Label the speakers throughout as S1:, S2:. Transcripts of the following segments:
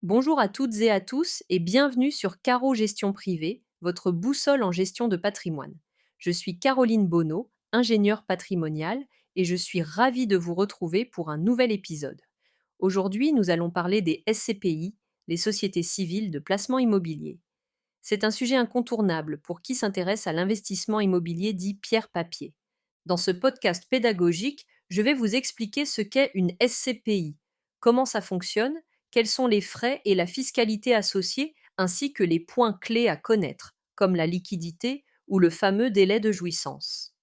S1: Bonjour à toutes et à tous et bienvenue sur Caro Gestion Privée, votre boussole en gestion de patrimoine. Je suis Caroline Bonneau, ingénieure patrimoniale, et je suis ravie de vous retrouver pour un nouvel épisode. Aujourd'hui, nous allons parler des SCPI, les sociétés civiles de placement immobilier. C'est un sujet incontournable pour qui s'intéresse à l'investissement immobilier dit pierre-papier. Dans ce podcast pédagogique, je vais vous expliquer ce qu'est une SCPI, comment ça fonctionne, quels sont les frais et la fiscalité associés, ainsi que les points clés à connaître, comme la liquidité ou le fameux délai de jouissance.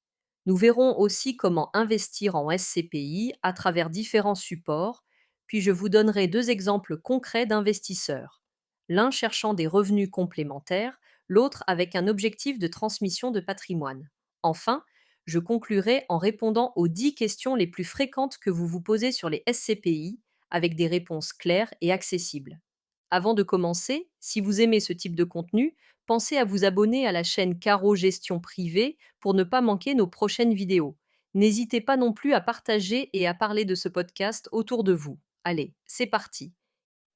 S1: Nous verrons aussi comment investir en SCPI à travers différents supports, puis je vous donnerai deux exemples concrets d'investisseurs, l'un cherchant des revenus complémentaires, l'autre avec un objectif de transmission de patrimoine. Enfin, je conclurai en répondant aux 10 questions les plus fréquentes que vous vous posez sur les SCPI, avec des réponses claires et accessibles. Avant de commencer, si vous aimez ce type de contenu, pensez à vous abonner à la chaîne Caro Gestion Privée pour ne pas manquer nos prochaines vidéos. N'hésitez pas non plus à partager et à parler de ce podcast autour de vous. Allez, c'est parti.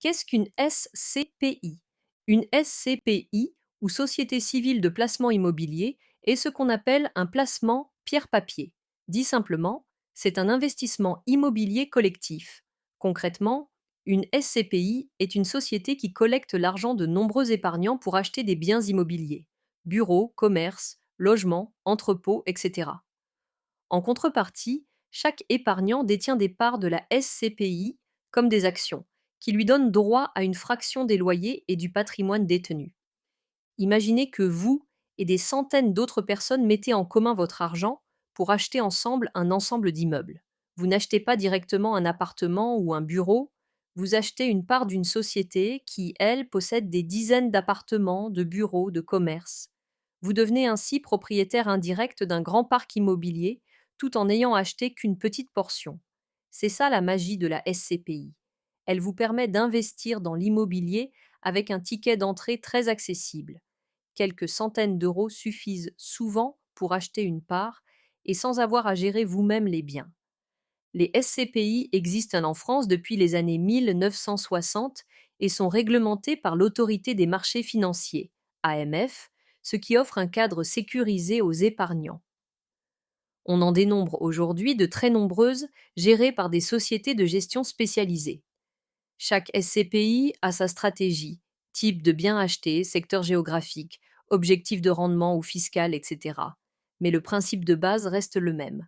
S1: Qu'est-ce qu'une SCPI? Une SCPI, ou Société civile de placement immobilier, est ce qu'on appelle un placement pierre-papier. Dit simplement, c'est un investissement immobilier collectif. Concrètement, une SCPI est une société qui collecte l'argent de nombreux épargnants pour acheter des biens immobiliers, bureaux, commerces, logements, entrepôts, etc. En contrepartie, chaque épargnant détient des parts de la SCPI comme des actions, qui lui donnent droit à une fraction des loyers et du patrimoine détenu. Imaginez que vous et des centaines d'autres personnes mettez en commun votre argent pour acheter ensemble un ensemble d'immeubles. Vous n'achetez pas directement un appartement ou un bureau, vous achetez une part d'une société qui, elle, possède des dizaines d'appartements, de bureaux, de commerces. Vous devenez ainsi propriétaire indirect d'un grand parc immobilier tout en n'ayant acheté qu'une petite portion. C'est ça la magie de la SCPI. Elle vous permet d'investir dans l'immobilier avec un ticket d'entrée très accessible. Quelques centaines d'euros suffisent souvent pour acheter une part et sans avoir à gérer vous-même les biens. Les SCPI existent en France depuis les années 1960 et sont réglementés par l'Autorité des marchés financiers, AMF, ce qui offre un cadre sécurisé aux épargnants. On en dénombre aujourd'hui de très nombreuses, gérées par des sociétés de gestion spécialisées. Chaque SCPI a sa stratégie, type de bien acheté, secteur géographique, objectif de rendement ou fiscal, etc. Mais le principe de base reste le même.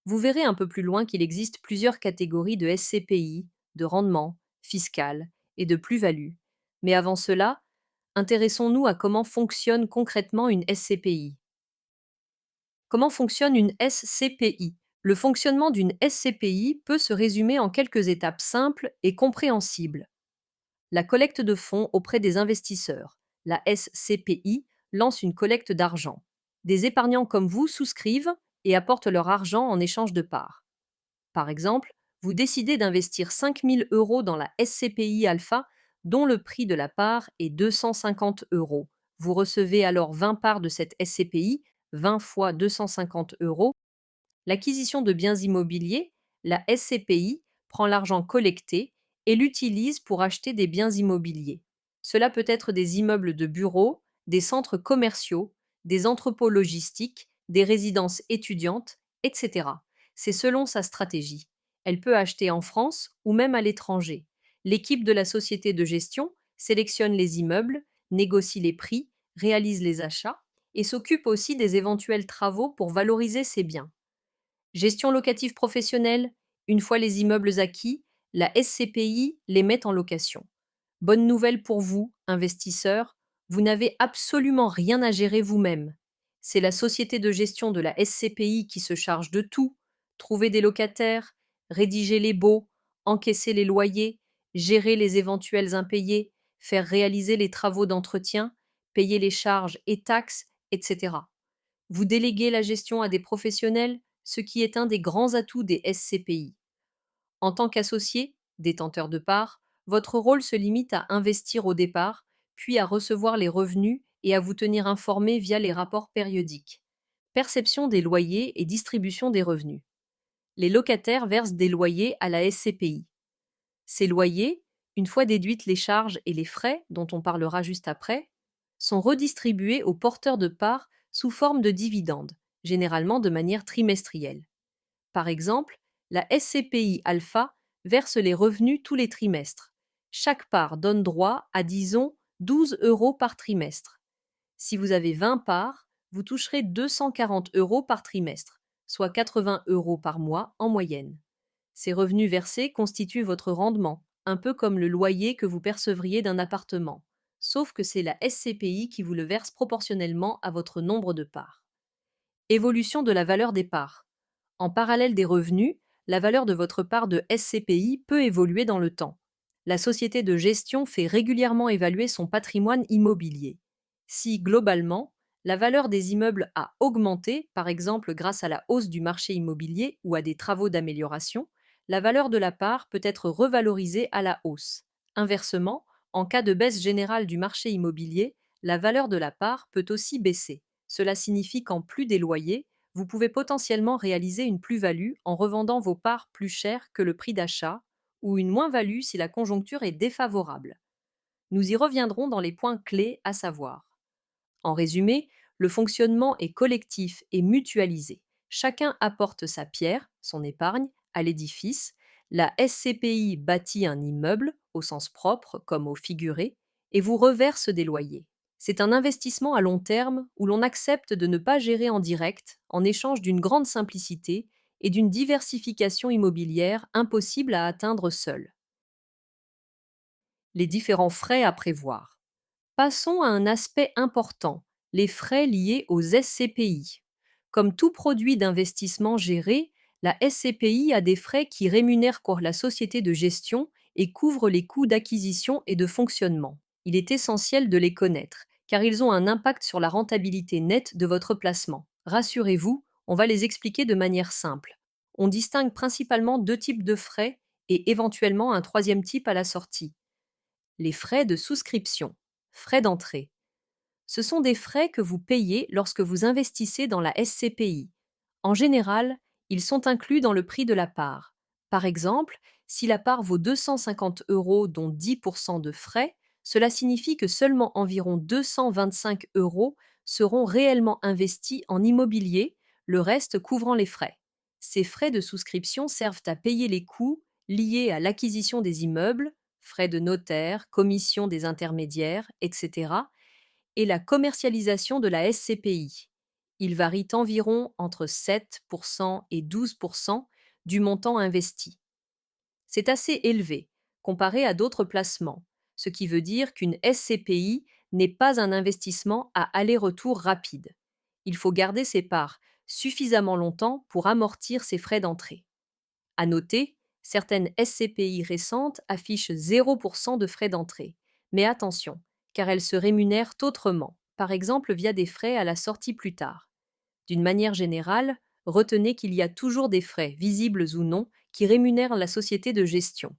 S1: Vous verrez un peu plus loin qu'il existe plusieurs catégories de SCPI, de rendement, fiscal et de plus-value. Mais avant cela, intéressons-nous à comment fonctionne concrètement une SCPI. Comment fonctionne une SCPI? Le fonctionnement d'une SCPI peut se résumer en quelques étapes simples et compréhensibles. La collecte de fonds auprès des investisseurs. La SCPI lance une collecte d'argent. Des épargnants comme vous souscrivent et apportent leur argent en échange de parts. Par exemple, vous décidez d'investir 5 000 euros dans la SCPI Alpha, dont le prix de la part est 250 euros. Vous recevez alors 20 parts de cette SCPI, 20 fois 250 euros. L'acquisition de biens immobiliers, la SCPI prend l'argent collecté et l'utilise pour acheter des biens immobiliers. Cela peut être des immeubles de bureaux, des centres commerciaux, des entrepôts logistiques, des résidences étudiantes, etc. C'est selon sa stratégie. Elle peut acheter en France ou même à l'étranger. L'équipe de la société de gestion sélectionne les immeubles, négocie les prix, réalise les achats et s'occupe aussi des éventuels travaux pour valoriser ces biens. Gestion locative professionnelle, une fois les immeubles acquis, la SCPI les met en location. Bonne nouvelle pour vous, investisseurs, vous n'avez absolument rien à gérer vous-même. C'est la société de gestion de la SCPI qui se charge de tout: trouver des locataires, rédiger les baux, encaisser les loyers, gérer les éventuels impayés, faire réaliser les travaux d'entretien, payer les charges et taxes, etc. Vous déléguez la gestion à des professionnels, ce qui est un des grands atouts des SCPI. En tant qu'associé, détenteur de parts, votre rôle se limite à investir au départ, puis à recevoir les revenus et à vous tenir informé via les rapports périodiques. Perception des loyers et distribution des revenus. Les locataires versent des loyers à la SCPI. Ces loyers, Une fois déduites les charges et les frais, dont on parlera juste après, sont redistribués aux porteurs de parts sous forme de dividendes, généralement de manière trimestrielle. Par exemple, la SCPI Alpha verse les revenus tous les trimestres. Chaque part donne droit à, disons, 12 euros par trimestre. Si vous avez 20 parts, vous toucherez 240 euros par trimestre, soit 80 euros par mois en moyenne. Ces revenus versés constituent votre rendement, un peu comme le loyer que vous percevriez d'un appartement, sauf que c'est la SCPI qui vous le verse proportionnellement à votre nombre de parts. Évolution de la valeur des parts. En parallèle des revenus, la valeur de votre part de SCPI peut évoluer dans le temps. La société de gestion fait régulièrement évaluer son patrimoine immobilier. Si, globalement, la valeur des immeubles a augmenté, par exemple grâce à la hausse du marché immobilier ou à des travaux d'amélioration, la valeur de la part peut être revalorisée à la hausse. Inversement, en cas de baisse générale du marché immobilier, la valeur de la part peut aussi baisser. Cela signifie qu'en plus des loyers, vous pouvez potentiellement réaliser une plus-value en revendant vos parts plus chères que le prix d'achat, ou une moins-value si la conjoncture est défavorable. Nous y reviendrons dans les points clés à savoir. En résumé, le fonctionnement est collectif et mutualisé. Chacun apporte sa pierre, son épargne, à l'édifice. La SCPI bâtit un immeuble, au sens propre comme au figuré, et vous reverse des loyers. C'est un investissement à long terme où l'on accepte de ne pas gérer en direct en échange d'une grande simplicité et d'une diversification immobilière impossible à atteindre seul. Les différents frais à prévoir. Passons à un aspect important, les frais liés aux SCPI. Comme tout produit d'investissement géré, la SCPI a des frais qui rémunèrent la société de gestion et couvrent les coûts d'acquisition et de fonctionnement. Il est essentiel de les connaître, car ils ont un impact sur la rentabilité nette de votre placement. Rassurez-vous, on va les expliquer de manière simple. On distingue principalement deux types de frais et éventuellement un troisième type à la sortie. Les frais de souscription, frais d'entrée. Ce sont des frais que vous payez lorsque vous investissez dans la SCPI. En général, ils sont inclus dans le prix de la part. Par exemple, si la part vaut 250 euros dont 10% de frais, cela signifie que seulement environ 225 euros seront réellement investis en immobilier, le reste couvrant les frais. Ces frais de souscription servent à payer les coûts liés à l'acquisition des immeubles, frais de notaire, commission des intermédiaires, etc., et la commercialisation de la SCPI. Ils varient environ entre 7% et 12% du montant investi. C'est assez élevé comparé à d'autres placements, ce qui veut dire qu'une SCPI n'est pas un investissement à aller-retour rapide. Il faut garder ses parts suffisamment longtemps pour amortir ses frais d'entrée. À noter, certaines SCPI récentes affichent 0% de frais d'entrée. Mais attention, car elles se rémunèrent autrement, par exemple via des frais à la sortie plus tard. D'une manière générale, retenez qu'il y a toujours des frais, visibles ou non, qui rémunèrent la société de gestion.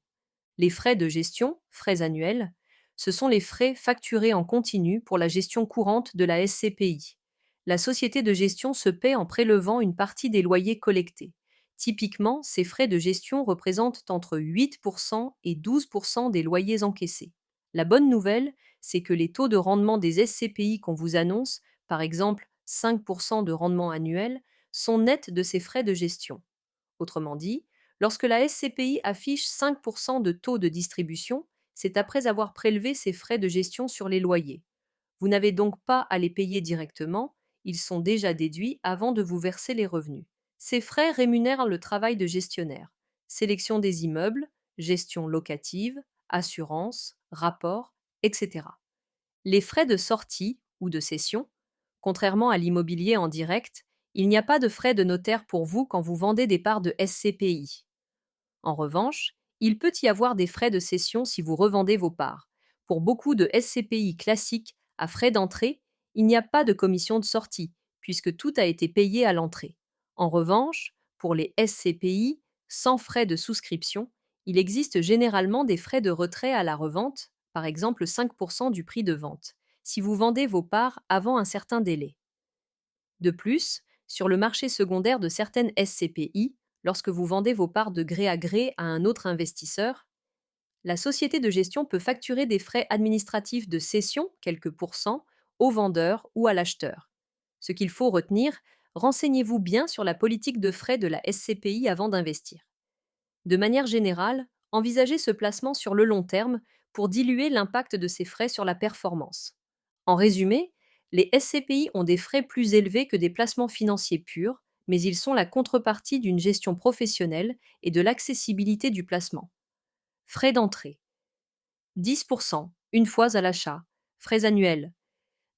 S1: Les frais de gestion, frais annuels, ce sont les frais facturés en continu pour la gestion courante de la SCPI. La société de gestion se paie en prélevant une partie des loyers collectés. Typiquement, ces frais de gestion représentent entre 8% et 12% des loyers encaissés. La bonne nouvelle, c'est que les taux de rendement des SCPI qu'on vous annonce, par exemple 5% de rendement annuel, sont nets de ces frais de gestion. Autrement dit, lorsque la SCPI affiche 5% de taux de distribution, c'est après avoir prélevé ses frais de gestion sur les loyers. Vous n'avez donc pas à les payer directement, ils sont déjà déduits avant de vous verser les revenus. Ces frais rémunèrent le travail de gestionnaire. Sélection des immeubles, gestion locative, assurance, rapport, etc. Les frais de sortie ou de cession, contrairement à l'immobilier en direct, il n'y a pas de frais de notaire pour vous quand vous vendez des parts de SCPI. En revanche, il peut y avoir des frais de cession si vous revendez vos parts. Pour beaucoup de SCPI classiques à frais d'entrée, il n'y a pas de commission de sortie, puisque tout a été payé à l'entrée. En revanche, pour les SCPI sans frais de souscription, il existe généralement des frais de retrait à la revente, par exemple 5% du prix de vente, si vous vendez vos parts avant un certain délai. De plus, sur le marché secondaire de certaines SCPI, lorsque vous vendez vos parts de gré à gré à un autre investisseur, La société de gestion peut facturer des frais administratifs de cession, quelques pourcents, au vendeur ou à l'acheteur. Ce qu'il faut retenir, renseignez-vous bien sur la politique de frais de la SCPI avant d'investir. De manière générale, envisagez ce placement sur le long terme pour diluer l'impact de ces frais sur la performance. En résumé, les SCPI ont des frais plus élevés que des placements financiers purs, mais ils sont la contrepartie d'une gestion professionnelle et de l'accessibilité du placement. Frais d'entrée 10% une fois à l'achat, frais annuels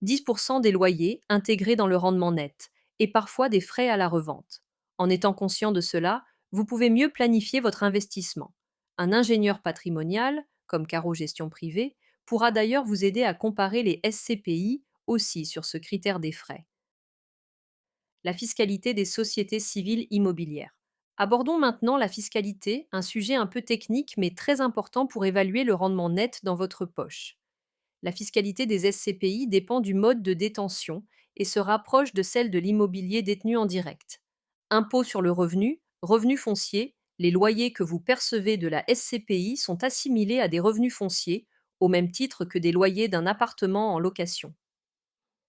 S1: 10% des loyers intégrés dans le rendement net et parfois des frais à la revente. En étant conscient de cela, vous pouvez mieux planifier votre investissement. Un ingénieur patrimonial, comme Caro Gestion Privée, pourra d'ailleurs vous aider à comparer les SCPI aussi sur ce critère des frais. La fiscalité des sociétés civiles immobilières. Abordons maintenant la fiscalité, un sujet un peu technique mais très important pour évaluer le rendement net dans votre poche. La fiscalité des SCPI dépend du mode de détention et se rapproche de celle de l'immobilier détenu en direct. Impôt sur le revenu, revenu foncier, les loyers que vous percevez de la SCPI sont assimilés à des revenus fonciers, au même titre que des loyers d'un appartement en location.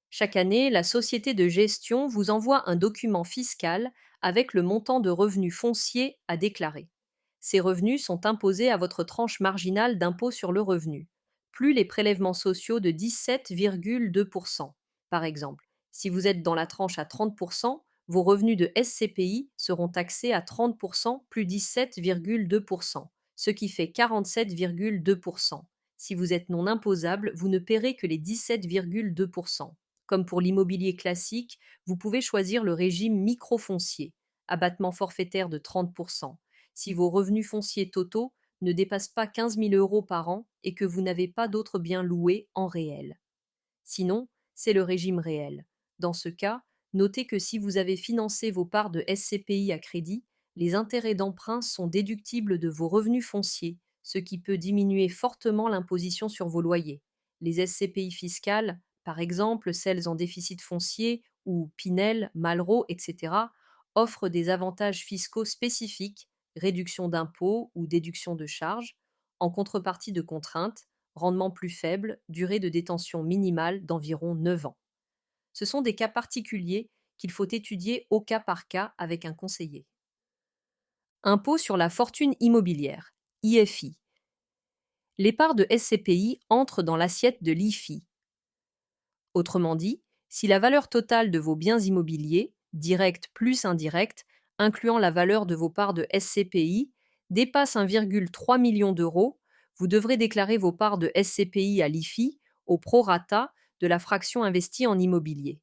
S1: Chaque année, la société de gestion vous envoie un document fiscal avec le montant de revenus fonciers à déclarer. Ces revenus sont imposés à votre tranche marginale d'impôt sur le revenu, plus les prélèvements sociaux de 17,2%. Par exemple, si vous êtes dans la tranche à 30%, vos revenus de SCPI seront taxés à 30% plus 17,2%, ce qui fait 47,2%. Si vous êtes non imposable, vous ne paierez que les 17,2%. Comme pour l'immobilier classique, vous pouvez choisir le régime microfoncier, abattement forfaitaire de 30%, si vos revenus fonciers totaux ne dépassent pas 15 000 euros par an et que vous n'avez pas d'autres biens loués en réel. Sinon, c'est le régime réel. Dans ce cas, notez que si vous avez financé vos parts de SCPI à crédit, les intérêts d'emprunt sont déductibles de vos revenus fonciers, ce qui peut diminuer fortement l'imposition sur vos loyers. Les SCPI fiscales, par exemple celles en déficit foncier ou Pinel, Malraux, etc., offrent des avantages fiscaux spécifiques, réduction d'impôts ou déduction de charges, en contrepartie de contraintes, rendement plus faible, durée de détention minimale d'environ 9 ans. Ce sont des cas particuliers qu'il faut étudier au cas par cas avec un conseiller. Impôt sur la fortune immobilière, IFI. Les parts de SCPI entrent dans l'assiette de l'IFI. Autrement dit, si la valeur totale de vos biens immobiliers, directs plus indirects, incluant la valeur de vos parts de SCPI, dépasse 1,3 million d'euros, vous devrez déclarer vos parts de SCPI à l'IFI au prorata de la fraction investie en immobilier.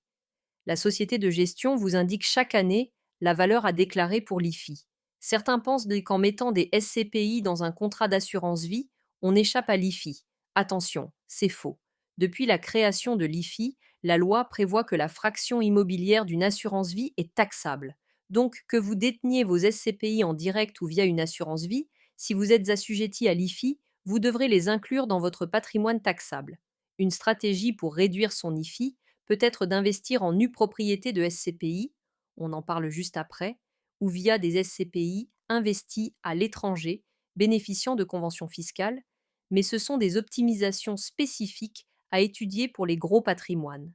S1: La société de gestion vous indique chaque année la valeur à déclarer pour l'IFI. Certains pensent qu'en mettant des SCPI dans un contrat d'assurance vie, on échappe à l'IFI. Attention, c'est faux. Depuis la création de l'IFI, la loi prévoit que la fraction immobilière d'une assurance vie est taxable. Donc, que vous déteniez vos SCPI en direct ou via une assurance vie, si vous êtes assujetti à l'IFI, vous devrez les inclure dans votre patrimoine taxable. Une stratégie pour réduire son IFI peut être d'investir en nue propriété de SCPI, on en parle juste après, ou via des SCPI investis à l'étranger, bénéficiant de conventions fiscales, mais ce sont des optimisations spécifiques à étudier pour les gros patrimoines.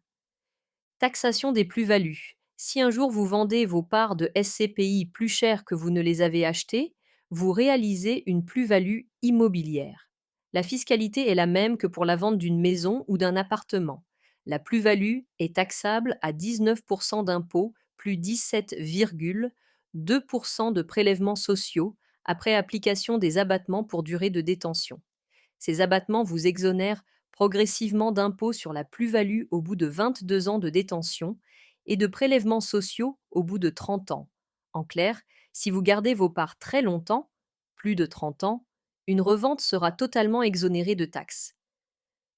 S1: Taxation des plus-values. Si un jour vous vendez vos parts de SCPI plus cher que vous ne les avez achetées, vous réalisez une plus-value immobilière. La fiscalité est la même que pour la vente d'une maison ou d'un appartement. La plus-value est taxable à 19% d'impôts plus 17,2% de prélèvements sociaux après application des abattements pour durée de détention. Ces abattements vous exonèrent progressivement d'impôts sur la plus-value au bout de 22 ans de détention et de prélèvements sociaux au bout de 30 ans. En clair, si vous gardez vos parts très longtemps, plus de 30 ans, une revente sera totalement exonérée de taxes.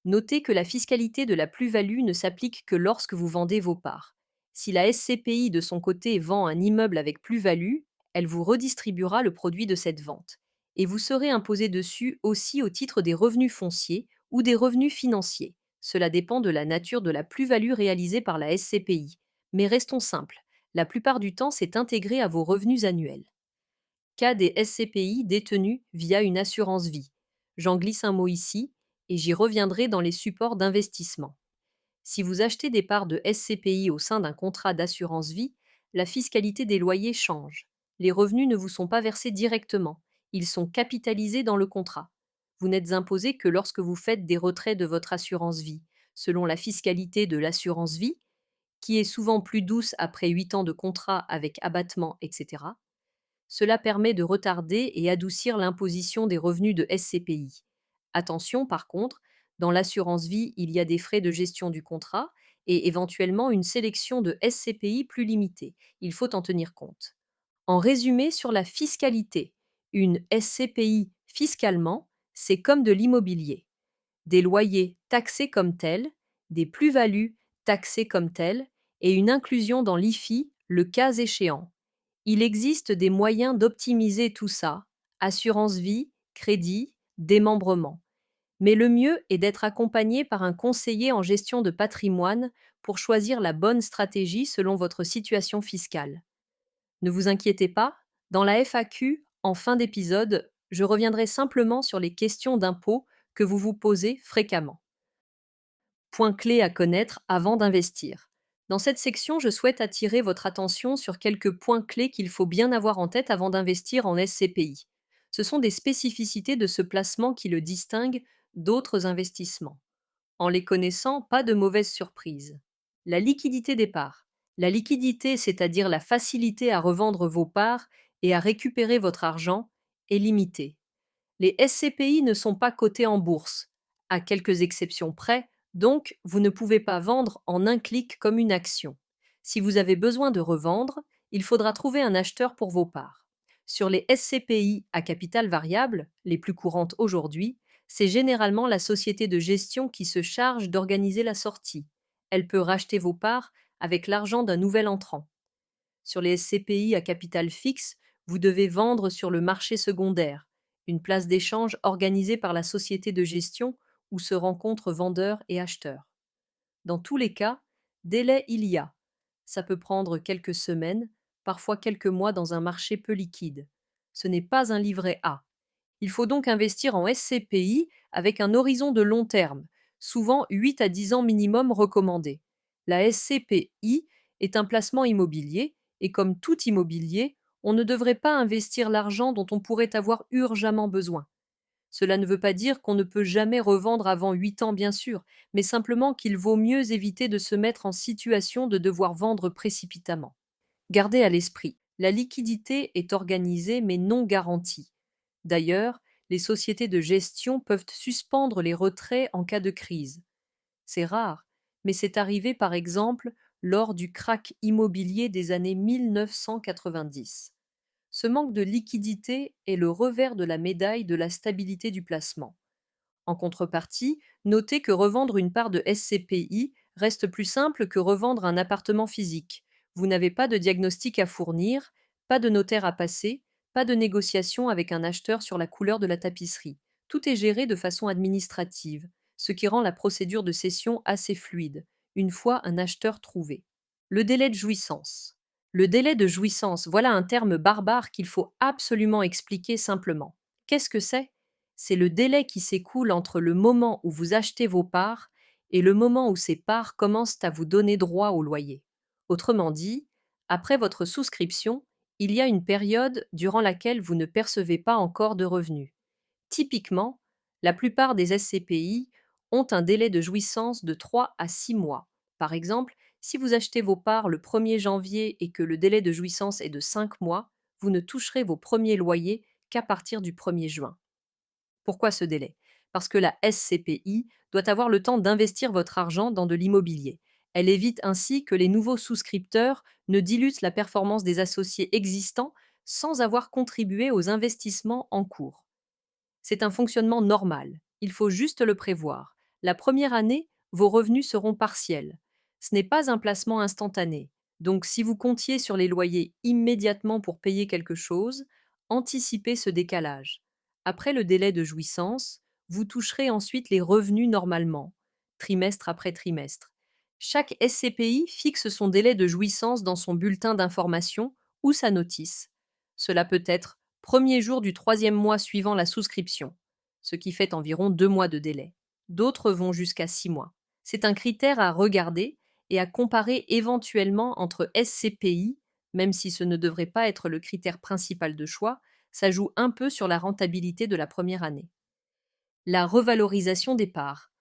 S1: Notez que la fiscalité de la plus-value ne s'applique que lorsque vous vendez vos parts. Si la SCPI de son côté vend un immeuble avec plus-value, elle vous redistribuera le produit de cette vente. Et vous serez imposé dessus aussi au titre des revenus fonciers ou des revenus financiers. Cela dépend de la nature de la plus-value réalisée par la SCPI. Mais restons simples, la plupart du temps c'est intégré à vos revenus annuels. Cas des SCPI détenus via une assurance vie. J'en glisse un mot ici et j'y reviendrai dans les supports d'investissement. Si vous achetez des parts de SCPI au sein d'un contrat d'assurance vie, la fiscalité des loyers change. Les revenus ne vous sont pas versés directement, ils sont capitalisés dans le contrat. Vous n'êtes imposé que lorsque vous faites des retraits de votre assurance vie, selon la fiscalité de l'assurance vie, qui est souvent plus douce après 8 ans de contrat avec abattement, etc. Cela permet de retarder et adoucir l'imposition des revenus de SCPI. Attention, par contre, dans l'assurance vie, il y a des frais de gestion du contrat et éventuellement une sélection de SCPI plus limitée. Il faut en tenir compte. En résumé, sur la fiscalité, une SCPI fiscalement, c'est comme de l'immobilier. Des loyers taxés comme tels, des plus-values taxées comme telles et une inclusion dans l'IFI le cas échéant. Il existe des moyens d'optimiser tout ça, assurance vie, crédit, démembrement. Mais le mieux est d'être accompagné par un conseiller en gestion de patrimoine pour choisir la bonne stratégie selon votre situation fiscale. Ne vous inquiétez pas, dans la FAQ, en fin d'épisode, je reviendrai simplement sur les questions d'impôt que vous vous posez fréquemment. Points clés à connaître avant d'investir. Dans cette section, je souhaite attirer votre attention sur quelques points clés qu'il faut bien avoir en tête avant d'investir en SCPI. Ce sont des spécificités de ce placement qui le distinguent d'autres investissements. En les connaissant, pas de mauvaises surprises. La liquidité des parts. La liquidité, c'est-à-dire la facilité à revendre vos parts et à récupérer votre argent, est limitée. Les SCPI ne sont pas cotés en bourse, à quelques exceptions près, donc vous ne pouvez pas vendre en un clic comme une action. Si vous avez besoin de revendre, il faudra trouver un acheteur pour vos parts. Sur les SCPI à capital variable, les plus courantes aujourd'hui, c'est généralement la société de gestion qui se charge d'organiser la sortie. Elle peut racheter vos parts avec l'argent d'un nouvel entrant. Sur les SCPI à capital fixe, vous devez vendre sur le marché secondaire, une place d'échange organisée par la société de gestion où se rencontrent vendeurs et acheteurs. Dans tous les cas, délai il y a. Ça peut prendre quelques semaines, parfois quelques mois dans un marché peu liquide. Ce n'est pas un livret A. Il faut donc investir en SCPI avec un horizon de long terme, souvent 8 à 10 ans minimum recommandé. La SCPI est un placement immobilier et comme tout immobilier, on ne devrait pas investir l'argent dont on pourrait avoir urgemment besoin. Cela ne veut pas dire qu'on ne peut jamais revendre avant 8 ans, bien sûr, mais simplement qu'il vaut mieux éviter de se mettre en situation de devoir vendre précipitamment. Gardez à l'esprit, la liquidité est organisée mais non garantie. D'ailleurs, les sociétés de gestion peuvent suspendre les retraits en cas de crise. C'est rare, mais c'est arrivé par exemple lors du krach immobilier des années 1990. Ce manque de liquidité est le revers de la médaille de la stabilité du placement. En contrepartie, notez que revendre une part de SCPI reste plus simple que revendre un appartement physique. Vous n'avez pas de diagnostic à fournir, pas de notaire à passer, pas de négociation avec un acheteur sur la couleur de la tapisserie. Tout est géré de façon administrative, ce qui rend la procédure de cession assez fluide, une fois un acheteur trouvé. Le délai de jouissance. Le délai de jouissance, voilà un terme barbare qu'il faut absolument expliquer simplement. Qu'est-ce que c'est ? C'est le délai qui s'écoule entre le moment où vous achetez vos parts et le moment où ces parts commencent à vous donner droit au loyer. Autrement dit, après votre souscription, il y a une période durant laquelle vous ne percevez pas encore de revenus. Typiquement, la plupart des SCPI ont un délai de jouissance de 3 à 6 mois. Par exemple, si vous achetez vos parts le 1er janvier et que le délai de jouissance est de 5 mois, vous ne toucherez vos premiers loyers qu'à partir du 1er juin. Pourquoi ce délai ? Parce que la SCPI doit avoir le temps d'investir votre argent dans de l'immobilier. Elle évite ainsi que les nouveaux souscripteurs ne dilutent la performance des associés existants sans avoir contribué aux investissements en cours. C'est un fonctionnement normal, il faut juste le prévoir. La première année, vos revenus seront partiels. Ce n'est pas un placement instantané, donc si vous comptiez sur les loyers immédiatement pour payer quelque chose, anticipez ce décalage. Après le délai de jouissance, vous toucherez ensuite les revenus normalement, trimestre après trimestre. Chaque SCPI fixe son délai de jouissance dans son bulletin d'information ou sa notice. Cela peut être premier jour du 3e mois suivant la souscription. ce qui fait environ 2 mois de délai. D'autres vont jusqu'à 6 mois. C'est un critère à regarder et à comparer éventuellement entre SCPI, même si ce ne devrait pas être le critère principal de choix, ça joue un peu sur la rentabilité de la première année. La revalorisation des parts.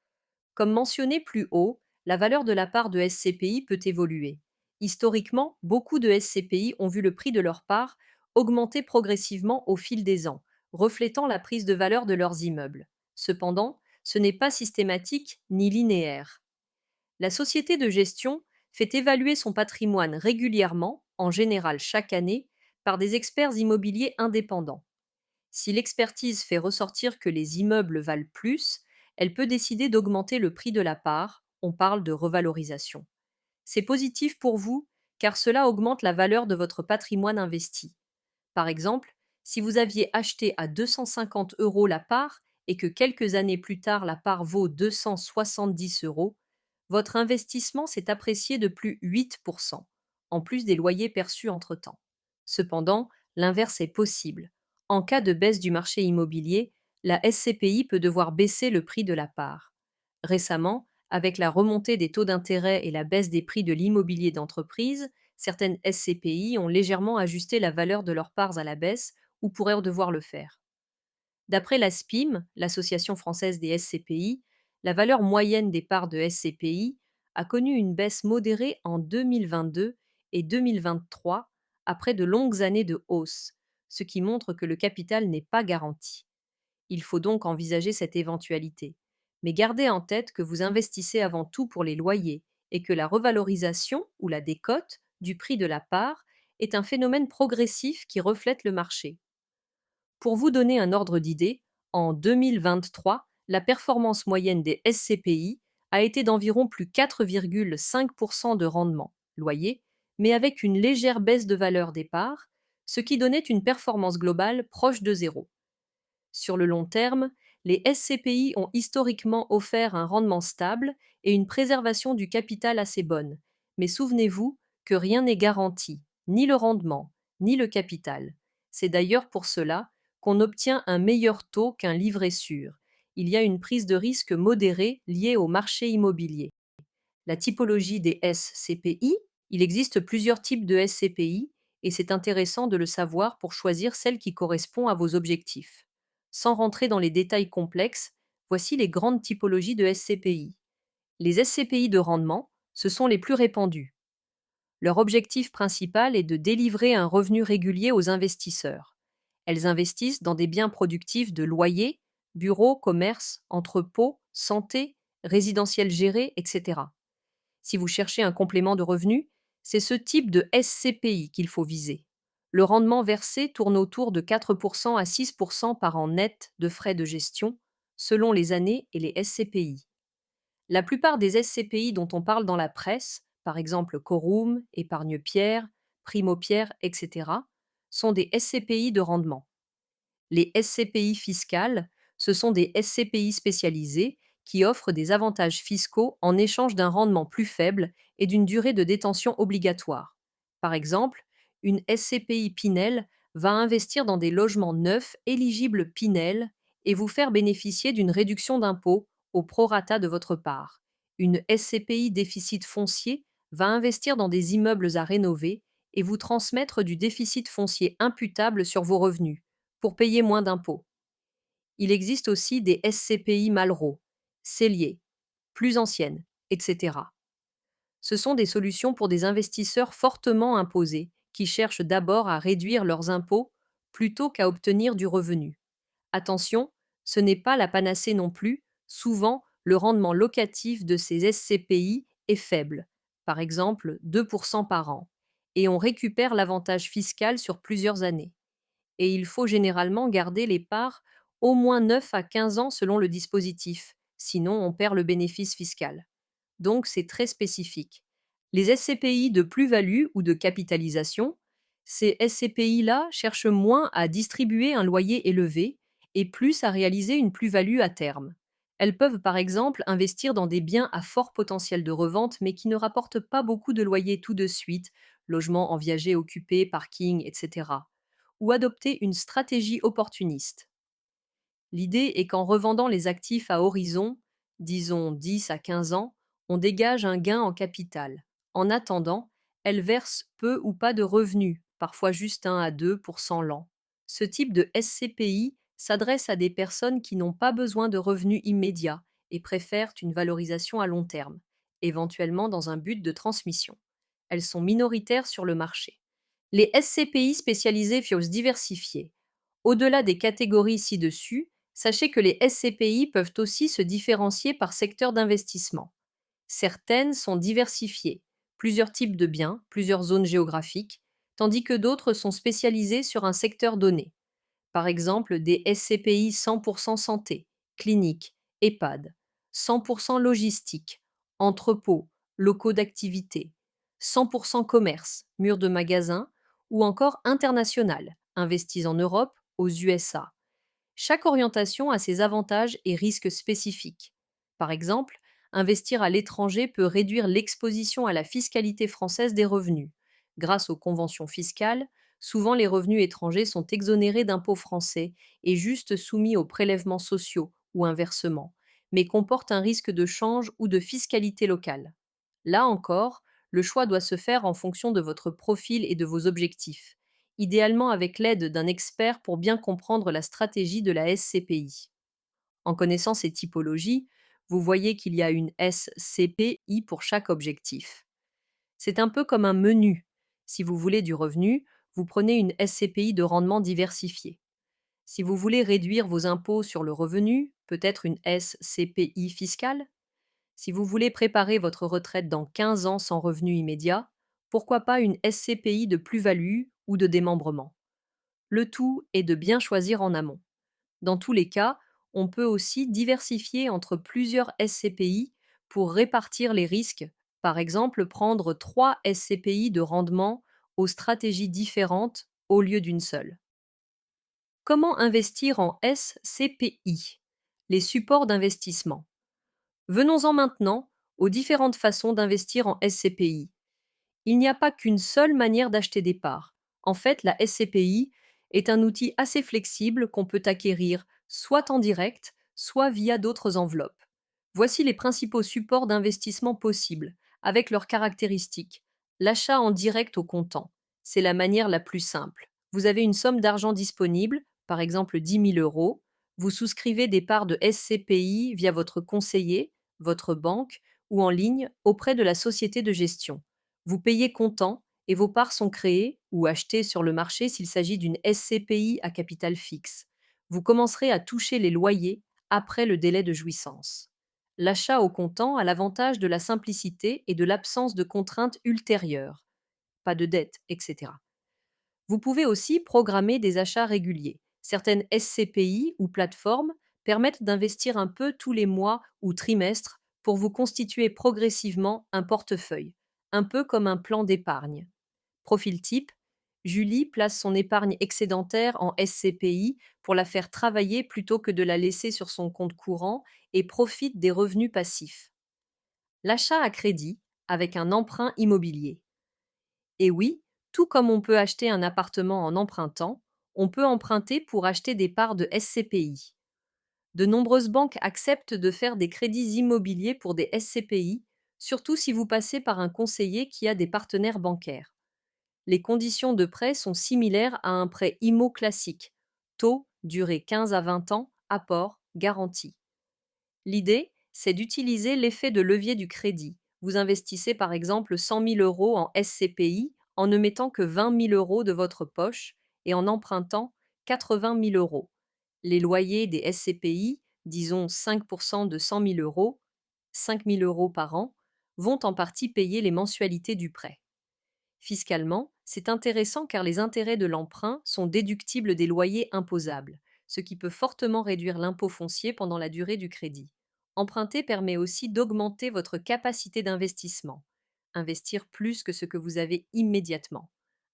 S1: Comme mentionné plus haut, la valeur de la part de SCPI peut évoluer. Historiquement, beaucoup de SCPI ont vu le prix de leur part augmenter progressivement au fil des ans, reflétant la prise de valeur de leurs immeubles. Cependant, ce n'est pas systématique ni linéaire. La société de gestion fait évaluer son patrimoine régulièrement, en général chaque année, par des experts immobiliers indépendants. Si l'expertise fait ressortir que les immeubles valent plus, elle peut décider d'augmenter le prix de la part, on parle de revalorisation. C'est positif pour vous car cela augmente la valeur de votre patrimoine investi. Par exemple, si vous aviez acheté à 250 euros la part et que quelques années plus tard la part vaut 270 euros, votre investissement s'est apprécié de plus 8%, en plus des loyers perçus entre-temps. Cependant, l'inverse est possible. En cas de baisse du marché immobilier, la SCPI peut devoir baisser le prix de la part. Récemment, avec la remontée des taux d'intérêt et la baisse des prix de l'immobilier d'entreprise, certaines SCPI ont légèrement ajusté la valeur de leurs parts à la baisse ou pourraient devoir le faire. D'après la SPIM, l'Association française des SCPI, la valeur moyenne des parts de SCPI a connu une baisse modérée en 2022 et 2023 après de longues années de hausse, ce qui montre que le capital n'est pas garanti. Il faut donc envisager cette éventualité. Mais gardez en tête que vous investissez avant tout pour les loyers et que la revalorisation ou la décote du prix de la part est un phénomène progressif qui reflète le marché. Pour vous donner un ordre d'idée, en 2023, la performance moyenne des SCPI a été d'environ plus 4,5% de rendement, loyer, mais avec une légère baisse de valeur des parts, ce qui donnait une performance globale proche de zéro. Sur le long terme, les SCPI ont historiquement offert un rendement stable et une préservation du capital assez bonne. Mais souvenez-vous que rien n'est garanti, ni le rendement, ni le capital. C'est d'ailleurs pour cela qu'on obtient un meilleur taux qu'un livret sûr. Il y a une prise de risque modérée liée au marché immobilier. La typologie des SCPI, il existe plusieurs types de SCPI et c'est intéressant de le savoir pour choisir celle qui correspond à vos objectifs. Sans rentrer dans les détails complexes, voici les grandes typologies de SCPI. Les SCPI de rendement, ce sont les plus répandus. Leur objectif principal est de délivrer un revenu régulier aux investisseurs. Elles investissent dans des biens productifs de loyer, bureaux, commerces, entrepôts, santé, résidentiels gérés, etc. Si vous cherchez un complément de revenu, c'est ce type de SCPI qu'il faut viser. Le rendement versé tourne autour de 4% à 6% par an net de frais de gestion, selon les années et les SCPI. La plupart des SCPI dont on parle dans la presse, par exemple Corum, Épargne Pierre, Primo Pierre, etc., sont des SCPI de rendement. Les SCPI fiscales, ce sont des SCPI spécialisés qui offrent des avantages fiscaux en échange d'un rendement plus faible et d'une durée de détention obligatoire. Par exemple, une SCPI Pinel va investir dans des logements neufs éligibles Pinel et vous faire bénéficier d'une réduction d'impôt au prorata de votre part. Une SCPI déficit foncier va investir dans des immeubles à rénover et vous transmettre du déficit foncier imputable sur vos revenus pour payer moins d'impôts. Il existe aussi des SCPI Malraux, Cellier, plus anciennes, etc. Ce sont des solutions pour des investisseurs fortement imposés qui cherchent d'abord à réduire leurs impôts plutôt qu'à obtenir du revenu. Attention, ce n'est pas la panacée non plus, souvent le rendement locatif de ces SCPI est faible, par exemple 2% par an, et on récupère l'avantage fiscal sur plusieurs années. Et il faut généralement garder les parts au moins 9 à 15 ans selon le dispositif, sinon on perd le bénéfice fiscal. Donc c'est très spécifique. Les SCPI de plus-value ou de capitalisation, ces SCPI-là cherchent moins à distribuer un loyer élevé et plus à réaliser une plus-value à terme. Elles peuvent par exemple investir dans des biens à fort potentiel de revente mais qui ne rapportent pas beaucoup de loyer tout de suite, logements en viager occupés, parking, etc. ou adopter une stratégie opportuniste. L'idée est qu'en revendant les actifs à horizon, disons 10 à 15 ans, on dégage un gain en capital. En attendant, elle verse peu ou pas de revenus, parfois juste 1 à 2% l'an. Ce type de SCPI s'adresse à des personnes qui n'ont pas besoin de revenus immédiats et préfèrent une valorisation à long terme, éventuellement dans un but de transmission. Elles sont minoritaires sur le marché. Les SCPI spécialisés furent diversifiés. Au-delà des catégories ci-dessus, sachez que les SCPI peuvent aussi se différencier par secteur d'investissement. Certaines sont diversifiées, plusieurs types de biens, plusieurs zones géographiques, tandis que d'autres sont spécialisées sur un secteur donné. Par exemple, des SCPI 100% santé, clinique, EHPAD, 100% logistique, entrepôts, locaux d'activité, 100% commerce, murs de magasins, ou encore international, investis en Europe, aux USA. Chaque orientation a ses avantages et risques spécifiques. Par exemple, investir à l'étranger peut réduire l'exposition à la fiscalité française des revenus. Grâce aux conventions fiscales, souvent les revenus étrangers sont exonérés d'impôts français et juste soumis aux prélèvements sociaux ou inversement, mais comportent un risque de change ou de fiscalité locale. Là encore, le choix doit se faire en fonction de votre profil et de vos objectifs, idéalement avec l'aide d'un expert pour bien comprendre la stratégie de la SCPI. En connaissant ces typologies, vous voyez qu'il y a une SCPI pour chaque objectif. C'est un peu comme un menu. Si vous voulez du revenu, vous prenez une SCPI de rendement diversifié. Si vous voulez réduire vos impôts sur le revenu, peut-être une SCPI fiscale. Si vous voulez préparer votre retraite dans 15 ans sans revenu immédiat, pourquoi pas une SCPI de plus-value ou de démembrement. Le tout est de bien choisir en amont. Dans tous les cas, on peut aussi diversifier entre plusieurs SCPI pour répartir les risques, par exemple prendre 3 SCPI de rendement aux stratégies différentes au lieu d'une seule. Comment investir en SCPI? Les supports d'investissement. Venons-en maintenant aux différentes façons d'investir en SCPI. Il n'y a pas qu'une seule manière d'acheter des parts. En fait, la SCPI est un outil assez flexible qu'on peut acquérir soit en direct, soit via d'autres enveloppes. Voici les principaux supports d'investissement possibles, avec leurs caractéristiques. L'achat en direct au comptant. C'est la manière la plus simple. Vous avez une somme d'argent disponible, par exemple 10 000 euros. Vous souscrivez des parts de SCPI via votre conseiller, votre banque ou en ligne auprès de la société de gestion. Vous payez comptant et vos parts sont créées ou achetées sur le marché s'il s'agit d'une SCPI à capital fixe. Vous commencerez à toucher les loyers après le délai de jouissance. L'achat au comptant a l'avantage de la simplicité et de l'absence de contraintes ultérieures, pas de dette, etc. Vous pouvez aussi programmer des achats réguliers. Certaines SCPI ou plateformes permettent d'investir un peu tous les mois ou trimestres pour vous constituer progressivement un portefeuille, un peu comme un plan d'épargne. Profil type: Julie place son épargne excédentaire en SCPI pour la faire travailler plutôt que de la laisser sur son compte courant et profite des revenus passifs. L'achat à crédit avec un emprunt immobilier. Et oui, tout comme on peut acheter un appartement en empruntant, on peut emprunter pour acheter des parts de SCPI. De nombreuses banques acceptent de faire des crédits immobiliers pour des SCPI, surtout si vous passez par un conseiller qui a des partenaires bancaires. Les conditions de prêt sont similaires à un prêt IMO classique. Taux, durée 15 à 20 ans, apport, garantie. L'idée, c'est d'utiliser l'effet de levier du crédit. Vous investissez par exemple 100 000 euros en SCPI en ne mettant que 20 000 euros de votre poche et en empruntant 80 000 euros. Les loyers des SCPI, disons 5% de 100 000 euros, 5 000 euros par an, vont en partie payer les mensualités du prêt. Fiscalement, c'est intéressant car les intérêts de l'emprunt sont déductibles des loyers imposables, ce qui peut fortement réduire l'impôt foncier pendant la durée du crédit. Emprunter permet aussi d'augmenter votre capacité d'investissement. Investir plus que ce que vous avez immédiatement.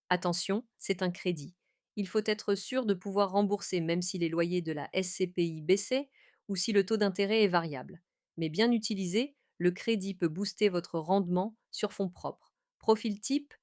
S1: Attention, c'est un crédit. Il faut être sûr de pouvoir rembourser même si les loyers de la SCPI baissaient ou si le taux d'intérêt est variable. Mais bien utilisé, le crédit peut booster votre rendement sur fonds propres. Profil type: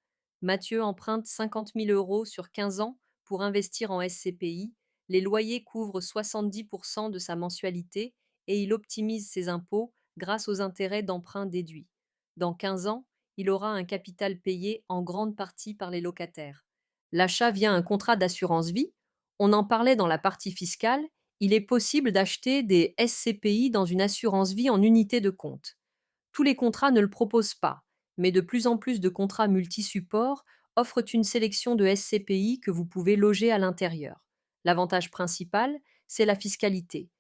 S1: Mathieu emprunte 50 000 euros sur 15 ans pour investir en SCPI, Les loyers couvrent 70% de sa mensualité et il optimise ses impôts grâce aux intérêts d'emprunts déduits. Dans 15 ans, il aura un capital payé en grande partie par les locataires. L'achat via un contrat d'assurance vie, on en parlait dans la partie fiscale, il est possible d'acheter des SCPI dans une assurance vie en unité de compte. Tous les contrats ne le proposent pas, mais de plus en plus de contrats multi-supports offrent une sélection de SCPI que vous pouvez loger à l'intérieur. L'avantage principal, c'est la fiscalité.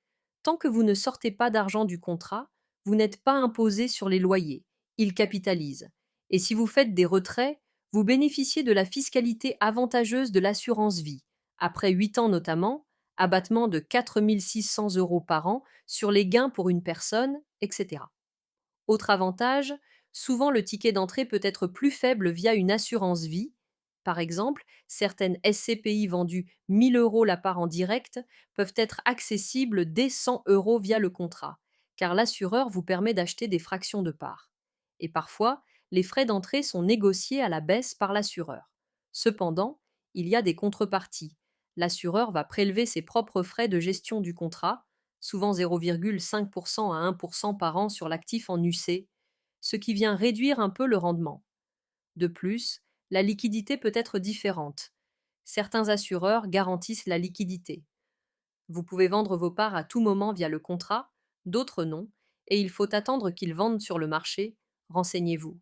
S1: Tant que vous ne sortez pas d'argent du contrat, vous n'êtes pas imposé sur les loyers. Ils capitalisent. Et si vous faites des retraits, vous bénéficiez de la fiscalité avantageuse de l'assurance vie. Après 8 ans notamment, abattement de 4 600 € par an sur les gains pour une personne, etc. Autre avantage, souvent le ticket d'entrée peut être plus faible via une assurance vie. Par exemple, certaines SCPI vendues 1000 € la part en direct peuvent être accessibles dès 100 € via le contrat, car l'assureur vous permet d'acheter des fractions de part. Et parfois, les frais d'entrée sont négociés à la baisse par l'assureur. Cependant, il y a des contreparties. L'assureur va prélever ses propres frais de gestion du contrat, souvent 0,5% à 1% par an sur l'actif en UC, ce qui vient réduire un peu le rendement. De plus, la liquidité peut être différente. Certains assureurs garantissent la liquidité. Vous pouvez vendre vos parts à tout moment via le contrat, d'autres non, et il faut attendre qu'ils vendent sur le marché. Renseignez-vous.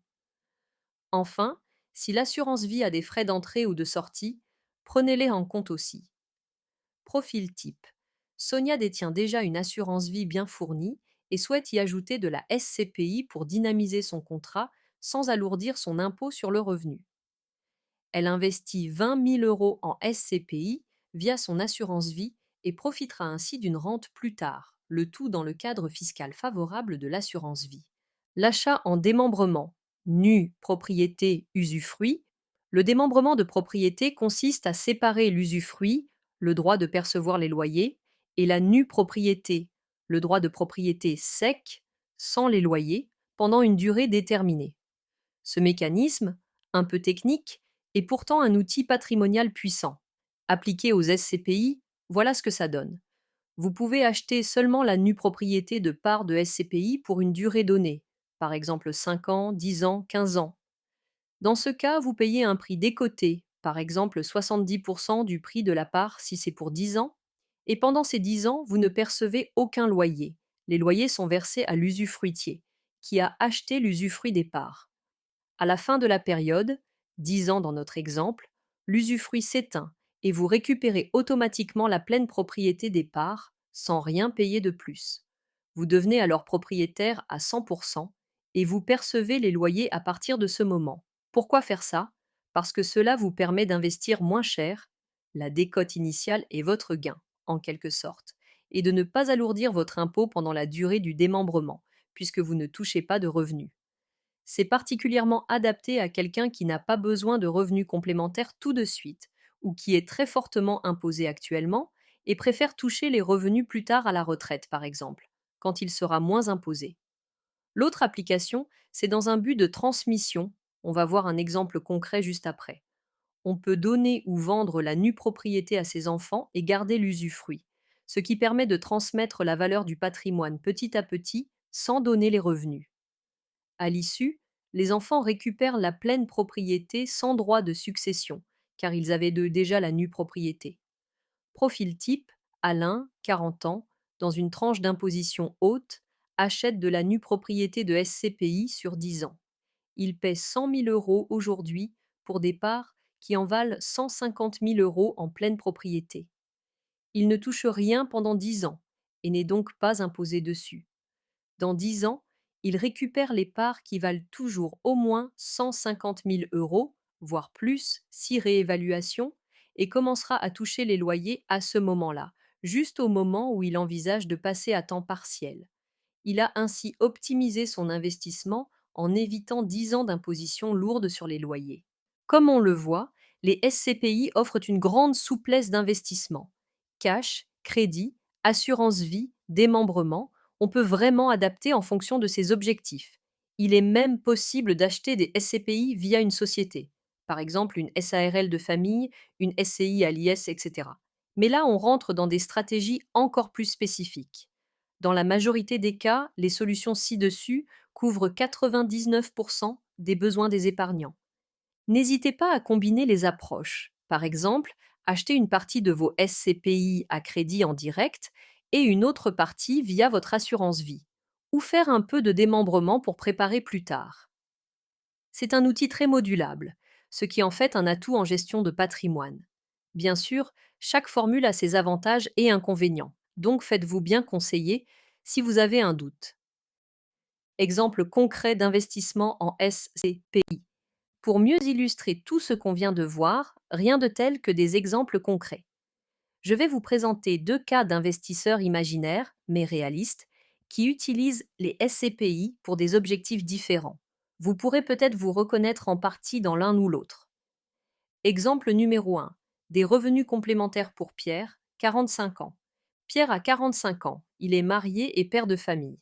S1: Enfin, si l'assurance vie a des frais d'entrée ou de sortie, prenez-les en compte aussi. Profil type. Sonia détient déjà une assurance vie bien fournie et souhaite y ajouter de la SCPI pour dynamiser son contrat sans alourdir son impôt sur le revenu. Elle investit 20 000 € en SCPI via son assurance vie et profitera ainsi d'une rente plus tard, le tout dans le cadre fiscal favorable de l'assurance vie. L'achat en démembrement, nue propriété usufruit. Le démembrement de propriété consiste à séparer l'usufruit, le droit de percevoir les loyers, et la nue propriété, le droit de propriété sec, sans les loyers, pendant une durée déterminée. Ce mécanisme, un peu technique, est pourtant un outil patrimonial puissant. Appliqué aux SCPI, voilà ce que ça donne. Vous pouvez acheter seulement la nue propriété de parts de SCPI pour une durée donnée, par exemple 5 ans, 10 ans, 15 ans. Dans ce cas, vous payez un prix décoté, par exemple 70% du prix de la part si c'est pour 10 ans, et pendant ces 10 ans, vous ne percevez aucun loyer. Les loyers sont versés à l'usufruitier, qui a acheté l'usufruit des parts. À la fin de la période, 10 ans dans notre exemple, l'usufruit s'éteint et vous récupérez automatiquement la pleine propriété des parts sans rien payer de plus. Vous devenez alors propriétaire à 100% et vous percevez les loyers à partir de ce moment. Pourquoi faire ça? Parce que cela vous permet d'investir moins cher, la décote initiale est votre gain, en quelque sorte, et de ne pas alourdir votre impôt pendant la durée du démembrement, puisque vous ne touchez pas de revenus. C'est particulièrement adapté à quelqu'un qui n'a pas besoin de revenus complémentaires tout de suite, ou qui est très fortement imposé actuellement et préfère toucher les revenus plus tard à la retraite, par exemple, quand il sera moins imposé. L'autre application, c'est dans un but de transmission. On va voir un exemple concret juste après. On peut donner ou vendre la nue propriété à ses enfants et garder l'usufruit, ce qui permet de transmettre la valeur du patrimoine petit à petit sans donner les revenus. À l'issue, les enfants récupèrent la pleine propriété sans droit de succession, car ils avaient déjà la nue propriété. Profil type, Alain, 40 ans, dans une tranche d'imposition haute, achète de la nue propriété de SCPI sur 10 ans. Il paie 100 000 € aujourd'hui pour des parts qui en valent 150 000 € en pleine propriété. Il ne touche rien pendant 10 ans et n'est donc pas imposé dessus. Dans 10 ans, il récupère les parts qui valent toujours au moins 150 000 €, voire plus, si réévaluation, et commencera à toucher les loyers à ce moment-là, juste au moment où il envisage de passer à temps partiel. Il a ainsi optimisé son investissement en évitant 10 ans d'imposition lourde sur les loyers. Comme on le voit, les SCPI offrent une grande souplesse d'investissement. Cash, crédit, assurance vie, démembrement, on peut vraiment adapter en fonction de ses objectifs. Il est même possible d'acheter des SCPI via une société, par exemple une SARL de famille, une SCI à l'IS, etc. Mais là, on rentre dans des stratégies encore plus spécifiques. Dans la majorité des cas, les solutions ci-dessus couvrent 99% des besoins des épargnants. N'hésitez pas à combiner les approches. Par exemple, acheter une partie de vos SCPI à crédit en direct et une autre partie via votre assurance vie. Ou faire un peu de démembrement pour préparer plus tard. C'est un outil très modulable, ce qui en fait un atout en gestion de patrimoine. Bien sûr, chaque formule a ses avantages et inconvénients, donc faites-vous bien conseiller si vous avez un doute. Exemple concret d'investissement en SCPI. Pour mieux illustrer tout ce qu'on vient de voir, rien de tel que des exemples concrets. Je vais vous présenter deux cas d'investisseurs imaginaires, mais réalistes, qui utilisent les SCPI pour des objectifs différents. Vous pourrez peut-être vous reconnaître en partie dans l'un ou l'autre. Exemple numéro 1. Des revenus complémentaires pour Pierre, 45 ans. Pierre a 45 ans, il est marié et père de famille.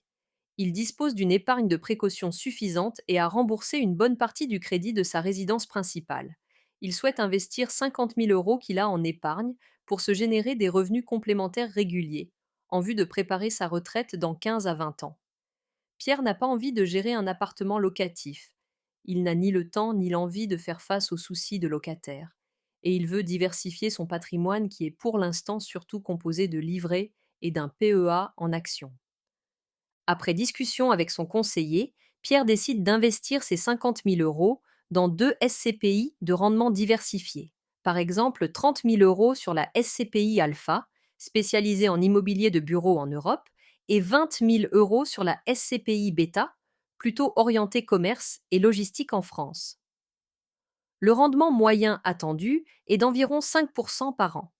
S1: Il dispose d'une épargne de précaution suffisante et a remboursé une bonne partie du crédit de sa résidence principale. Il souhaite investir 50 000 euros qu'il a en épargne pour se générer des revenus complémentaires réguliers, en vue de préparer sa retraite dans 15 à 20 ans. Pierre n'a pas envie de gérer un appartement locatif. Il n'a ni le temps ni l'envie de faire face aux soucis de locataire. Et il veut diversifier son patrimoine qui est pour l'instant surtout composé de livrets et d'un PEA en actions. Après discussion avec son conseiller, Pierre décide d'investir ses 50 000 euros dans deux SCPI de rendement diversifié. Par exemple, 30 000 euros sur la SCPI Alpha, spécialisée en immobilier de bureau en Europe, et 20 000 euros sur la SCPI Beta, plutôt orientée commerce et logistique en France. Le rendement moyen attendu est d'environ 5% par an.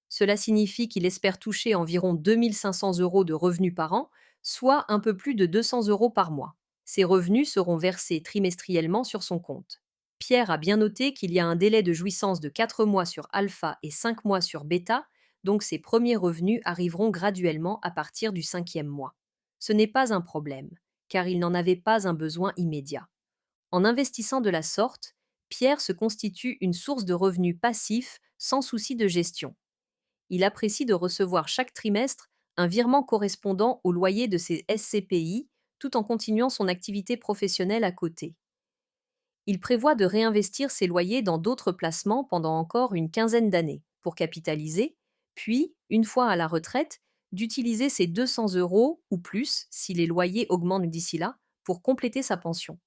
S1: Cela signifie qu'il espère toucher environ 2 500 euros de revenus par an, soit un peu plus de 200 euros par mois. Ces revenus seront versés trimestriellement sur son compte. Pierre a bien noté qu'il y a un délai de jouissance de 4 mois sur alpha et 5 mois sur bêta, donc ses premiers revenus arriveront graduellement à partir du 5e mois. Ce n'est pas un problème, car il n'en avait pas un besoin immédiat. En investissant de la sorte, Pierre se constitue une source de revenus passifs sans souci de gestion. Il apprécie de recevoir chaque trimestre un virement correspondant au loyer de ses SCPI tout en continuant son activité professionnelle à côté. Il prévoit de réinvestir ses loyers dans d'autres placements pendant encore une quinzaine d'années pour capitaliser, puis, une fois à la retraite, d'utiliser ses 200 euros ou plus, si les loyers augmentent d'ici là, pour compléter sa pension.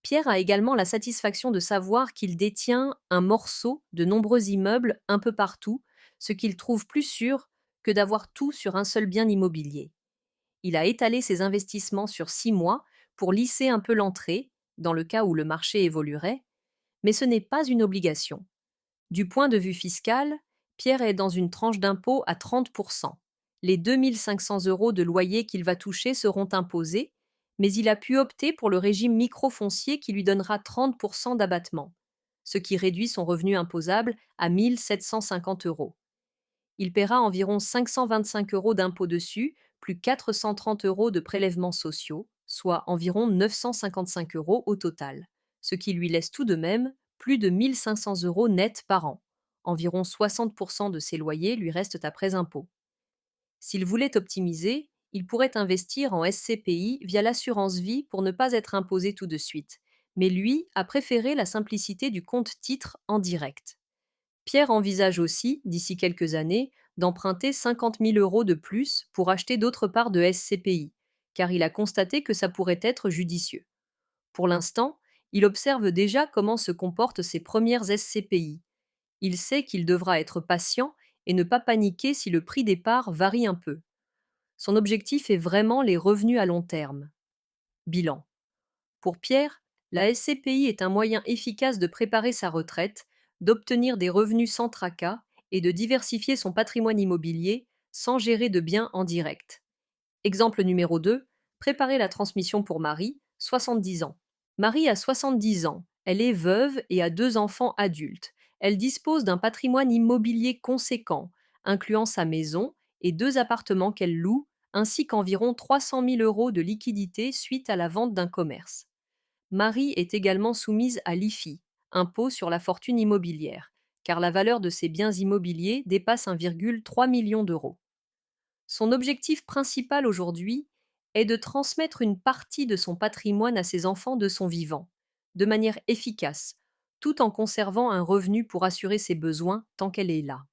S1: Pierre a également la satisfaction de savoir qu'il détient un morceau de nombreux immeubles un peu partout, ce qu'il trouve plus sûr que d'avoir tout sur un seul bien immobilier. Il a étalé ses investissements sur 6 mois pour lisser un peu l'entrée, dans le cas où le marché évoluerait, mais ce n'est pas une obligation. Du point de vue fiscal, Pierre est dans une tranche d'impôt à 30%. Les 2 500 euros de loyer qu'il va toucher seront imposés, mais il a pu opter pour le régime microfoncier qui lui donnera 30% d'abattement, ce qui réduit son revenu imposable à 1 750 euros. Il paiera environ 525 euros d'impôt dessus, plus 430 euros de prélèvements sociaux, soit environ 955 euros au total, ce qui lui laisse tout de même plus de 1 500 euros net par an. Environ 60% de ses loyers lui restent après impôt. S'il voulait optimiser, il pourrait investir en SCPI via l'assurance vie pour ne pas être imposé tout de suite, mais lui a préféré la simplicité du compte titre en direct. Pierre envisage aussi, d'ici quelques années, d'emprunter 50 000 euros de plus pour acheter d'autres parts de SCPI, car il a constaté que ça pourrait être judicieux. Pour l'instant, il observe déjà comment se comportent ses premières SCPI. Il sait qu'il devra être patient et ne pas paniquer si le prix des parts varie un peu. Son objectif est vraiment les revenus à long terme. Bilan. Pour Pierre, la SCPI est un moyen efficace de préparer sa retraite, d'obtenir des revenus sans tracas et de diversifier son patrimoine immobilier sans gérer de biens en direct. Exemple numéro 2, préparer la transmission pour Marie, 70 ans. Marie a 70 ans, elle est veuve et a 2 enfants adultes. Elle dispose d'un patrimoine immobilier conséquent, incluant sa maison et 2 appartements qu'elle loue, ainsi qu'environ 300 000 euros de liquidités suite à la vente d'un commerce. Marie est également soumise à l'IFI, impôt sur la fortune immobilière, car la valeur de ses biens immobiliers dépasse 1,3 million d'euros. Son objectif principal aujourd'hui est de transmettre une partie de son patrimoine à ses enfants de son vivant, de manière efficace, tout en conservant un revenu pour assurer ses besoins tant qu'elle est là.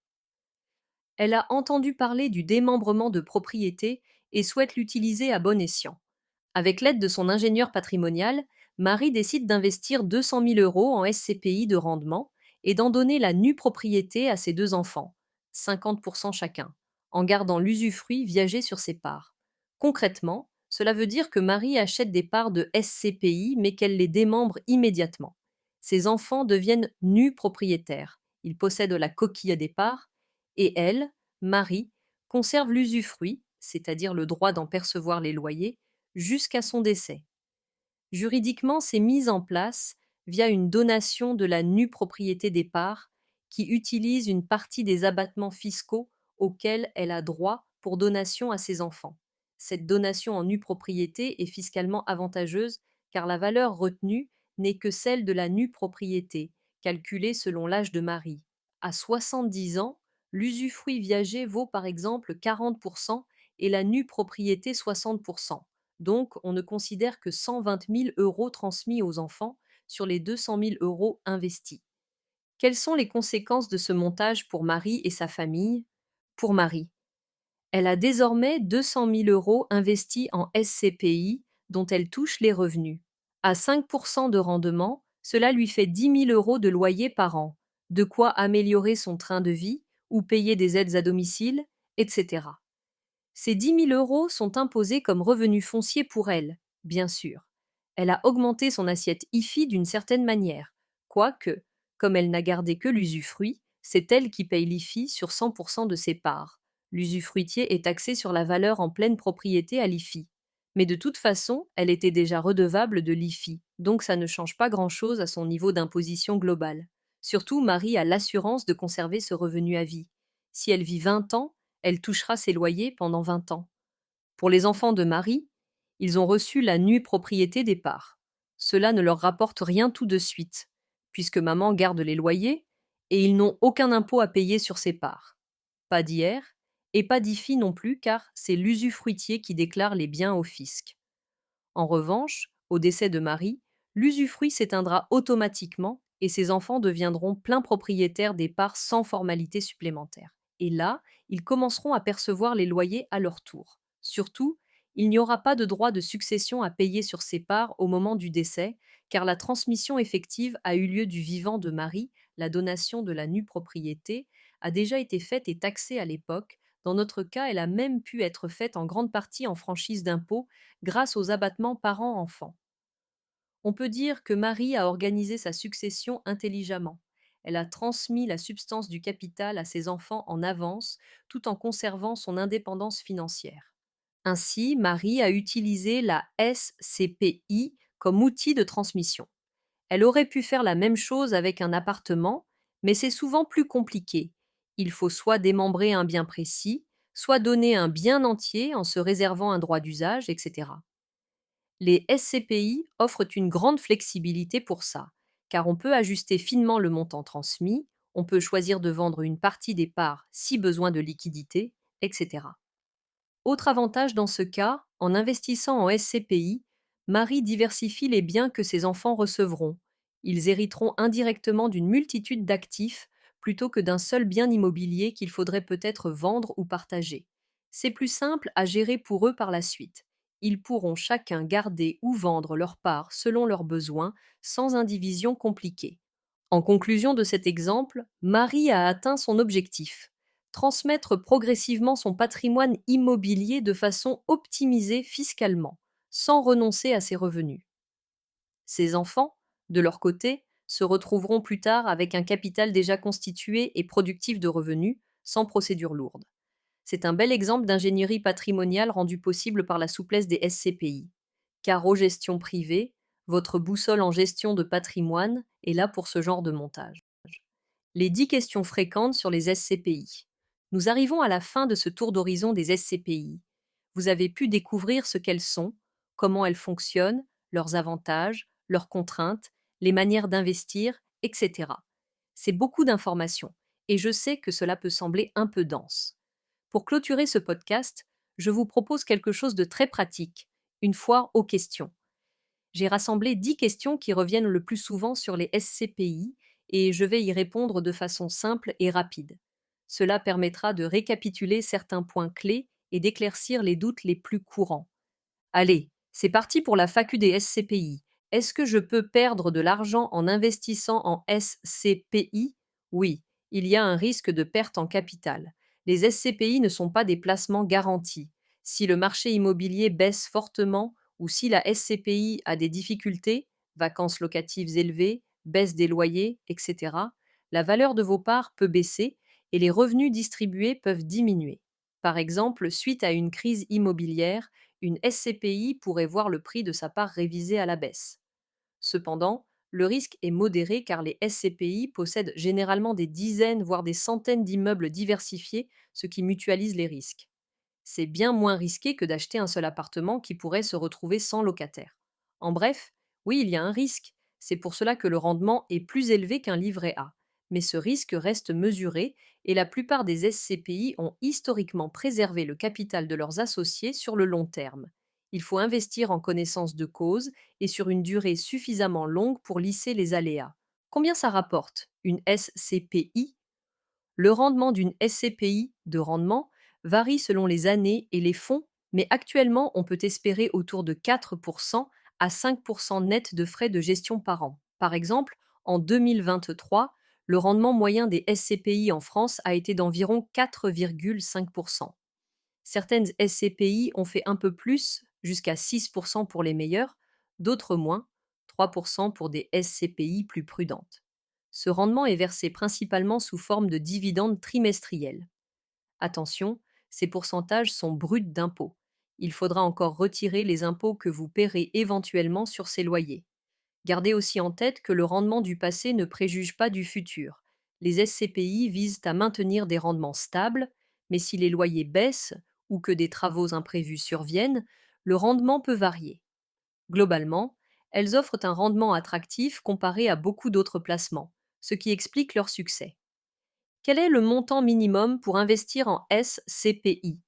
S1: Elle a entendu parler du démembrement de propriétés et souhaite l'utiliser à bon escient. Avec l'aide de son ingénieur patrimonial, Marie décide d'investir 200 000 euros en SCPI de rendement et d'en donner la nue propriété à ses deux enfants, 50% chacun, en gardant l'usufruit viagé sur ses parts. Concrètement, cela veut dire que Marie achète des parts de SCPI mais qu'elle les démembre immédiatement. Ses enfants deviennent nus propriétaires. Ils possèdent la coquille à départ et elle, Marie, conserve l'usufruit, c'est-à-dire le droit d'en percevoir les loyers, jusqu'à son décès. Juridiquement, c'est mis en place via une donation de la nue propriété des parts qui utilise une partie des abattements fiscaux auxquels elle a droit pour donation à ses enfants. Cette donation en nue propriété est fiscalement avantageuse car la valeur retenue n'est que celle de la nue propriété, calculée selon l'âge de Marie. À 70 ans, l'usufruit viager vaut par exemple 40% et la nue propriété 60%. Donc, on ne considère que 120 000 euros transmis aux enfants sur les 200 000 euros investis. Quelles sont les conséquences de ce montage pour Marie et sa famille? Pour Marie, elle a désormais 200 000 euros investis en SCPI dont elle touche les revenus. À 5% de rendement, cela lui fait 10 000 euros de loyer par an, de quoi améliorer son train de vie ou payer des aides à domicile, etc. Ces 10 000 euros sont imposés comme revenu foncier pour elle, bien sûr. Elle a augmenté son assiette IFI d'une certaine manière, quoique, comme elle n'a gardé que l'usufruit, c'est elle qui paye l'IFI sur 100% de ses parts. L'usufruitier est taxé sur la valeur en pleine propriété à l'IFI. Mais de toute façon, elle était déjà redevable de l'IFI, donc ça ne change pas grand-chose à son niveau d'imposition globale. Surtout, Marie a l'assurance de conserver ce revenu à vie. Si elle vit 20 ans, elle touchera ses loyers pendant 20 ans. Pour les enfants de Marie, ils ont reçu la nue propriété des parts. Cela ne leur rapporte rien tout de suite, puisque maman garde les loyers et ils n'ont aucun impôt à payer sur ces parts. Pas d'IR et pas d'IFI non plus, car c'est l'usufruitier qui déclare les biens au fisc. En revanche, au décès de Marie, l'usufruit s'éteindra automatiquement et ses enfants deviendront pleins propriétaires des parts sans formalité supplémentaire. Et là, ils commenceront à percevoir les loyers à leur tour. Surtout, il n'y aura pas de droit de succession à payer sur ces parts au moment du décès, car la transmission effective a eu lieu du vivant de Marie, la donation de la nue propriété a déjà été faite et taxée à l'époque. Dans notre cas, elle a même pu être faite en grande partie en franchise d'impôt grâce aux abattements parents-enfants. On peut dire que Marie a organisé sa succession intelligemment. Elle a transmis la substance du capital à ses enfants en avance, tout en conservant son indépendance financière. Ainsi, Marie a utilisé la SCPI comme outil de transmission. Elle aurait pu faire la même chose avec un appartement, mais c'est souvent plus compliqué. Il faut soit démembrer un bien précis, soit donner un bien entier en se réservant un droit d'usage, etc. Les SCPI offrent une grande flexibilité pour ça, car on peut ajuster finement le montant transmis, on peut choisir de vendre une partie des parts si besoin de liquidité, etc. Autre avantage dans ce cas, en investissant en SCPI, Marie diversifie les biens que ses enfants recevront. Ils hériteront indirectement d'une multitude d'actifs plutôt que d'un seul bien immobilier qu'il faudrait peut-être vendre ou partager. C'est plus simple à gérer pour eux par la suite. Ils pourront chacun garder ou vendre leur part selon leurs besoins, sans indivision compliquée. En conclusion de cet exemple, Marie a atteint son objectif: transmettre progressivement son patrimoine immobilier de façon optimisée fiscalement, sans renoncer à ses revenus. Ses enfants, de leur côté, se retrouveront plus tard avec un capital déjà constitué et productif de revenus, sans procédure lourde. C'est un bel exemple d'ingénierie patrimoniale rendue possible par la souplesse des SCPI. Caro Gestion Privée, votre boussole en gestion de patrimoine, est là pour ce genre de montage. Les 10 questions fréquentes sur les SCPI. Nous arrivons à la fin de ce tour d'horizon des SCPI. Vous avez pu découvrir ce qu'elles sont, comment elles fonctionnent, leurs avantages, leurs contraintes, les manières d'investir, etc. C'est beaucoup d'informations, et je sais que cela peut sembler un peu dense. Pour clôturer ce podcast, je vous propose quelque chose de très pratique, une foire aux questions. J'ai rassemblé 10 questions qui reviennent le plus souvent sur les SCPI et je vais y répondre de façon simple et rapide. Cela permettra de récapituler certains points clés et d'éclaircir les doutes les plus courants. Allez, c'est parti pour la FAQ des SCPI. Est-ce que je peux perdre de l'argent en investissant en SCPI? Oui, il y a un risque de perte en capital. Les SCPI ne sont pas des placements garantis. Si le marché immobilier baisse fortement ou si la SCPI a des difficultés, vacances locatives élevées, baisse des loyers, etc., la valeur de vos parts peut baisser et les revenus distribués peuvent diminuer. Par exemple, suite à une crise immobilière, une SCPI pourrait voir le prix de sa part révisé à la baisse. Cependant, le risque est modéré car les SCPI possèdent généralement des dizaines, voire des centaines d'immeubles diversifiés, ce qui mutualise les risques. C'est bien moins risqué que d'acheter un seul appartement qui pourrait se retrouver sans locataire. En bref, oui, il y a un risque. C'est pour cela que le rendement est plus élevé qu'un livret A. Mais ce risque reste mesuré et la plupart des SCPI ont historiquement préservé le capital de leurs associés sur le long terme. Il faut investir en connaissance de cause et sur une durée suffisamment longue pour lisser les aléas. Combien ça rapporte une SCPI? Le rendement d'une SCPI de rendement varie selon les années et les fonds, mais actuellement on peut espérer autour de 4% à 5% net de frais de gestion par an. Par exemple, en 2023, le rendement moyen des SCPI en France a été d'environ 4,5%. Certaines SCPI ont fait un peu plus, jusqu'à 6% pour les meilleures, d'autres moins, 3% pour des SCPI plus prudentes. Ce rendement est versé principalement sous forme de dividendes trimestriels. Attention, ces pourcentages sont bruts d'impôts. Il faudra encore retirer les impôts que vous paierez éventuellement sur ces loyers. Gardez aussi en tête que le rendement du passé ne préjuge pas du futur. Les SCPI visent à maintenir des rendements stables, mais si les loyers baissent ou que des travaux imprévus surviennent, le rendement peut varier. Globalement, elles offrent un rendement attractif comparé à beaucoup d'autres placements, ce qui explique leur succès. Quel est le montant minimum pour investir en SCPI?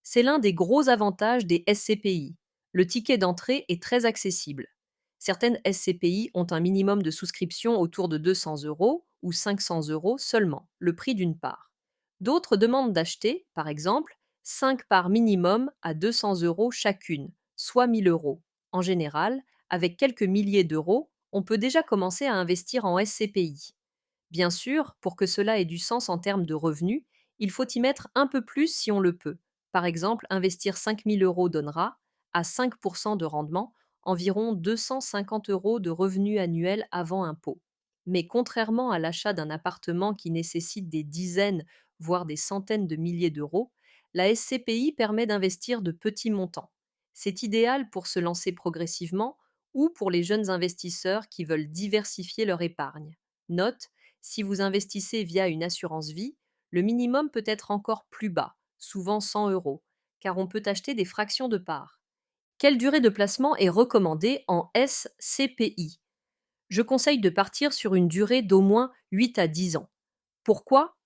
S1: C'est l'un des gros avantages des SCPI. Le ticket d'entrée est très accessible. Certaines SCPI ont un minimum de souscription autour de 200 € ou 500 € seulement, le prix d'une part. D'autres demandent d'acheter, par exemple, 5 parts minimum à 200 € chacune, soit 1000 €. En général, avec quelques milliers d'euros, on peut déjà commencer à investir en SCPI. Bien sûr, pour que cela ait du sens en termes de revenus, il faut y mettre un peu plus si on le peut. Par exemple, investir 5 000 € donnera, à 5% de rendement, environ 250 € de revenus annuels avant impôt. Mais contrairement à l'achat d'un appartement qui nécessite des dizaines, voire des centaines de milliers d'euros, la SCPI permet d'investir de petits montants. C'est idéal pour se lancer progressivement ou pour les jeunes investisseurs qui veulent diversifier leur épargne. Note, si vous investissez via une assurance vie, le minimum peut être encore plus bas, souvent 100 €, car on peut acheter des fractions de parts. Quelle durée de placement est recommandée en SCPI? Je conseille de partir sur une durée d'au moins 8 à 10 ans. Pourquoi?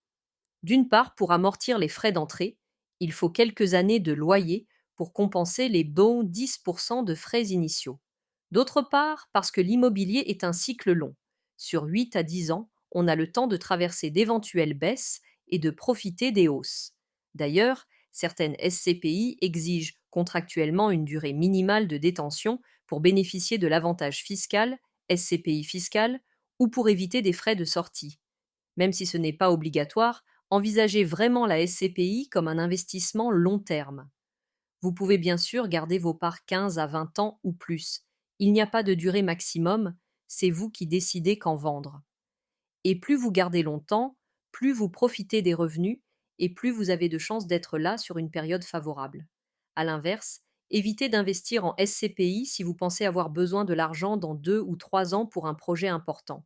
S1: D'une part, pour amortir les frais d'entrée, il faut quelques années de loyer pour compenser les bons 10% de frais initiaux. D'autre part, parce que l'immobilier est un cycle long. Sur 8 à 10 ans, on a le temps de traverser d'éventuelles baisses et de profiter des hausses. D'ailleurs, certaines SCPI exigent contractuellement une durée minimale de détention pour bénéficier de l'avantage fiscal, SCPI fiscal, ou pour éviter des frais de sortie. Même si ce n'est pas obligatoire, envisagez vraiment la SCPI comme un investissement long terme. Vous pouvez bien sûr garder vos parts 15 à 20 ans ou plus. Il n'y a pas de durée maximum, c'est vous qui décidez quand vendre. Et plus vous gardez longtemps, plus vous profitez des revenus et plus vous avez de chances d'être là sur une période favorable. A l'inverse, évitez d'investir en SCPI si vous pensez avoir besoin de l'argent dans 2 ou 3 ans pour un projet important.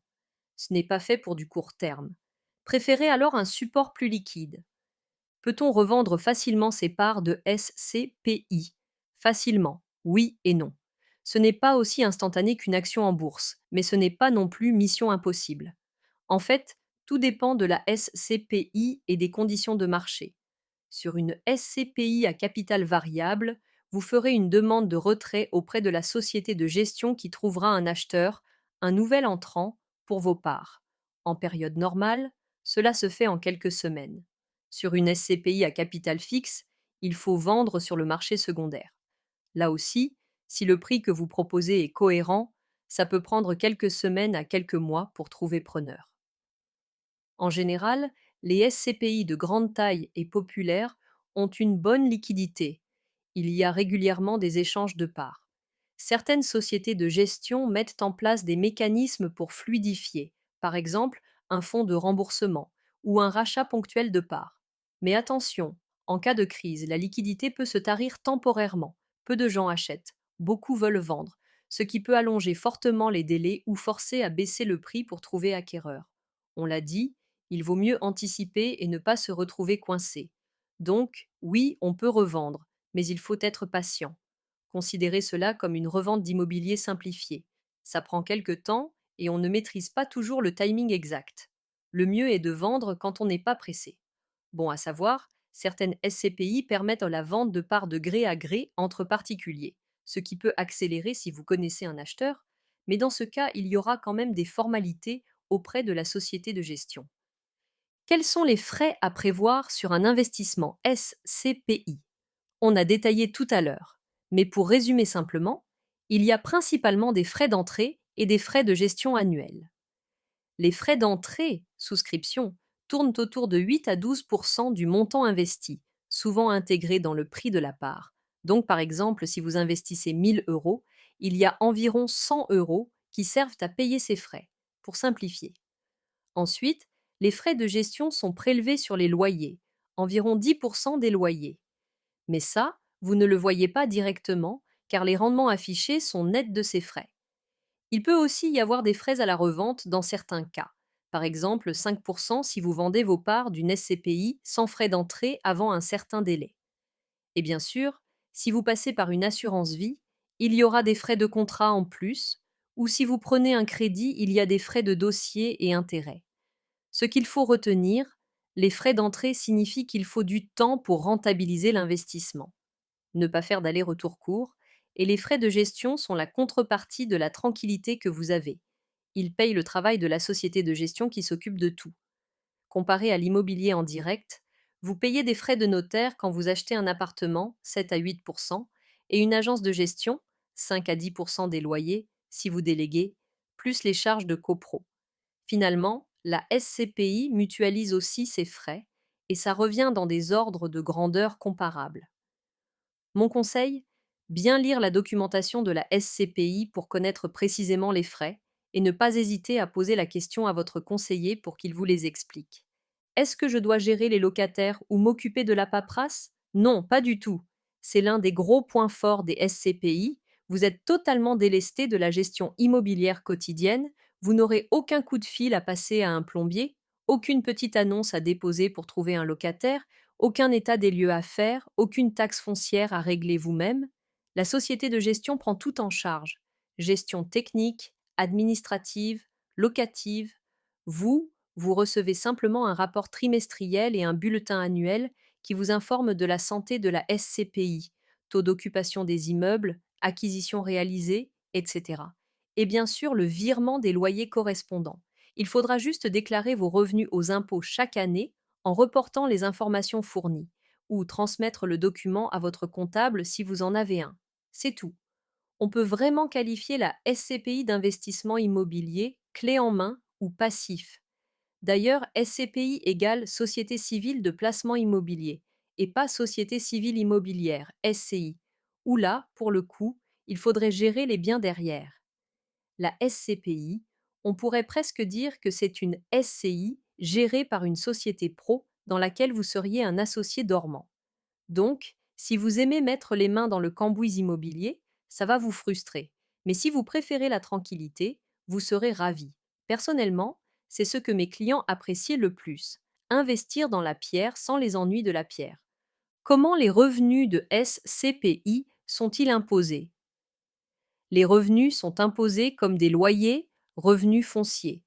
S1: Ce n'est pas fait pour du court terme. Préférez alors un support plus liquide. Peut-on revendre facilement ses parts de SCPI? Facilement, oui et non. Ce n'est pas aussi instantané qu'une action en bourse, mais ce n'est pas non plus mission impossible. En fait, tout dépend de la SCPI et des conditions de marché. Sur une SCPI à capital variable, vous ferez une demande de retrait auprès de la société de gestion qui trouvera un acheteur, un nouvel entrant, pour vos parts. En période normale, cela se fait en quelques semaines. Sur une SCPI à capital fixe, il faut vendre sur le marché secondaire. Là aussi, si le prix que vous proposez est cohérent, ça peut prendre quelques semaines à quelques mois pour trouver preneur. En général, les SCPI de grande taille et populaires ont une bonne liquidité. Il y a régulièrement des échanges de parts. Certaines sociétés de gestion mettent en place des mécanismes pour fluidifier, par exemple un fonds de remboursement ou un rachat ponctuel de parts. Mais attention, en cas de crise, la liquidité peut se tarir temporairement. Peu de gens achètent, beaucoup veulent vendre, ce qui peut allonger fortement les délais ou forcer à baisser le prix pour trouver acquéreur. On l'a dit, il vaut mieux anticiper et ne pas se retrouver coincé. Donc, oui, on peut revendre, mais il faut être patient. Considérez cela comme une revente d'immobilier simplifiée. Ça prend quelque temps et on ne maîtrise pas toujours le timing exact. Le mieux est de vendre quand on n'est pas pressé. Bon à savoir, certaines SCPI permettent la vente de parts de gré à gré entre particuliers, ce qui peut accélérer si vous connaissez un acheteur, mais dans ce cas, il y aura quand même des formalités auprès de la société de gestion. Quels sont les frais à prévoir sur un investissement SCPI? On a détaillé tout à l'heure. Mais pour résumer simplement, il y a principalement des frais d'entrée et des frais de gestion annuels. Les frais d'entrée, souscription, tournent autour de 8 à 12 du montant investi, souvent intégrés dans le prix de la part. Donc par exemple, si vous investissez 1000 euros, il y a environ 100 euros qui servent à payer ces frais, pour simplifier. Ensuite, les frais de gestion sont prélevés sur les loyers, environ 10% des loyers. Mais ça, vous ne le voyez pas directement, car les rendements affichés sont nets de ces frais. Il peut aussi y avoir des frais à la revente dans certains cas. Par exemple, 5% si vous vendez vos parts d'une SCPI sans frais d'entrée avant un certain délai. Et bien sûr, si vous passez par une assurance vie, il y aura des frais de contrat en plus, ou si vous prenez un crédit, il y a des frais de dossier et intérêts. Ce qu'il faut retenir, les frais d'entrée signifient qu'il faut du temps pour rentabiliser l'investissement, ne pas faire d'aller-retour court, et les frais de gestion sont la contrepartie de la tranquillité que vous avez. Ils payent le travail de la société de gestion qui s'occupe de tout. Comparé à l'immobilier en direct, vous payez des frais de notaire quand vous achetez un appartement, 7 à 8%, et une agence de gestion, 5 à 10% des loyers, si vous déléguez, plus les charges de copro. Finalement, la SCPI mutualise aussi ses frais, et ça revient dans des ordres de grandeur comparables. Mon conseil? Bien lire la documentation de la SCPI pour connaître précisément les frais et ne pas hésiter à poser la question à votre conseiller pour qu'il vous les explique. Est-ce que je dois gérer les locataires ou m'occuper de la paperasse? Non, pas du tout. C'est l'un des gros points forts des SCPI. Vous êtes totalement délesté de la gestion immobilière quotidienne, vous n'aurez aucun coup de fil à passer à un plombier, aucune petite annonce à déposer pour trouver un locataire, aucun état des lieux à faire, aucune taxe foncière à régler vous-même. La société de gestion prend tout en charge. Gestion technique, administrative, locative. Vous recevez simplement un rapport trimestriel et un bulletin annuel qui vous informe de la santé de la SCPI, taux d'occupation des immeubles, acquisitions réalisées, etc. Et bien sûr le virement des loyers correspondants. Il faudra juste déclarer vos revenus aux impôts chaque année en reportant les informations fournies, ou transmettre le document à votre comptable si vous en avez un. C'est tout. On peut vraiment qualifier la SCPI d'investissement immobilier clé en main ou passif. D'ailleurs, SCPI égale Société civile de placement immobilier et pas Société civile immobilière, SCI, où là, pour le coup, il faudrait gérer les biens derrière. La SCPI, on pourrait presque dire que c'est une SCI gérée par une société pro dans laquelle vous seriez un associé dormant. Donc, si vous aimez mettre les mains dans le cambouis immobilier, ça va vous frustrer. Mais si vous préférez la tranquillité, vous serez ravi. Personnellement, c'est ce que mes clients appréciaient le plus, investir dans la pierre sans les ennuis de la pierre. Comment les revenus de SCPI sont-ils imposés? Les revenus sont imposés comme des loyers, revenus fonciers.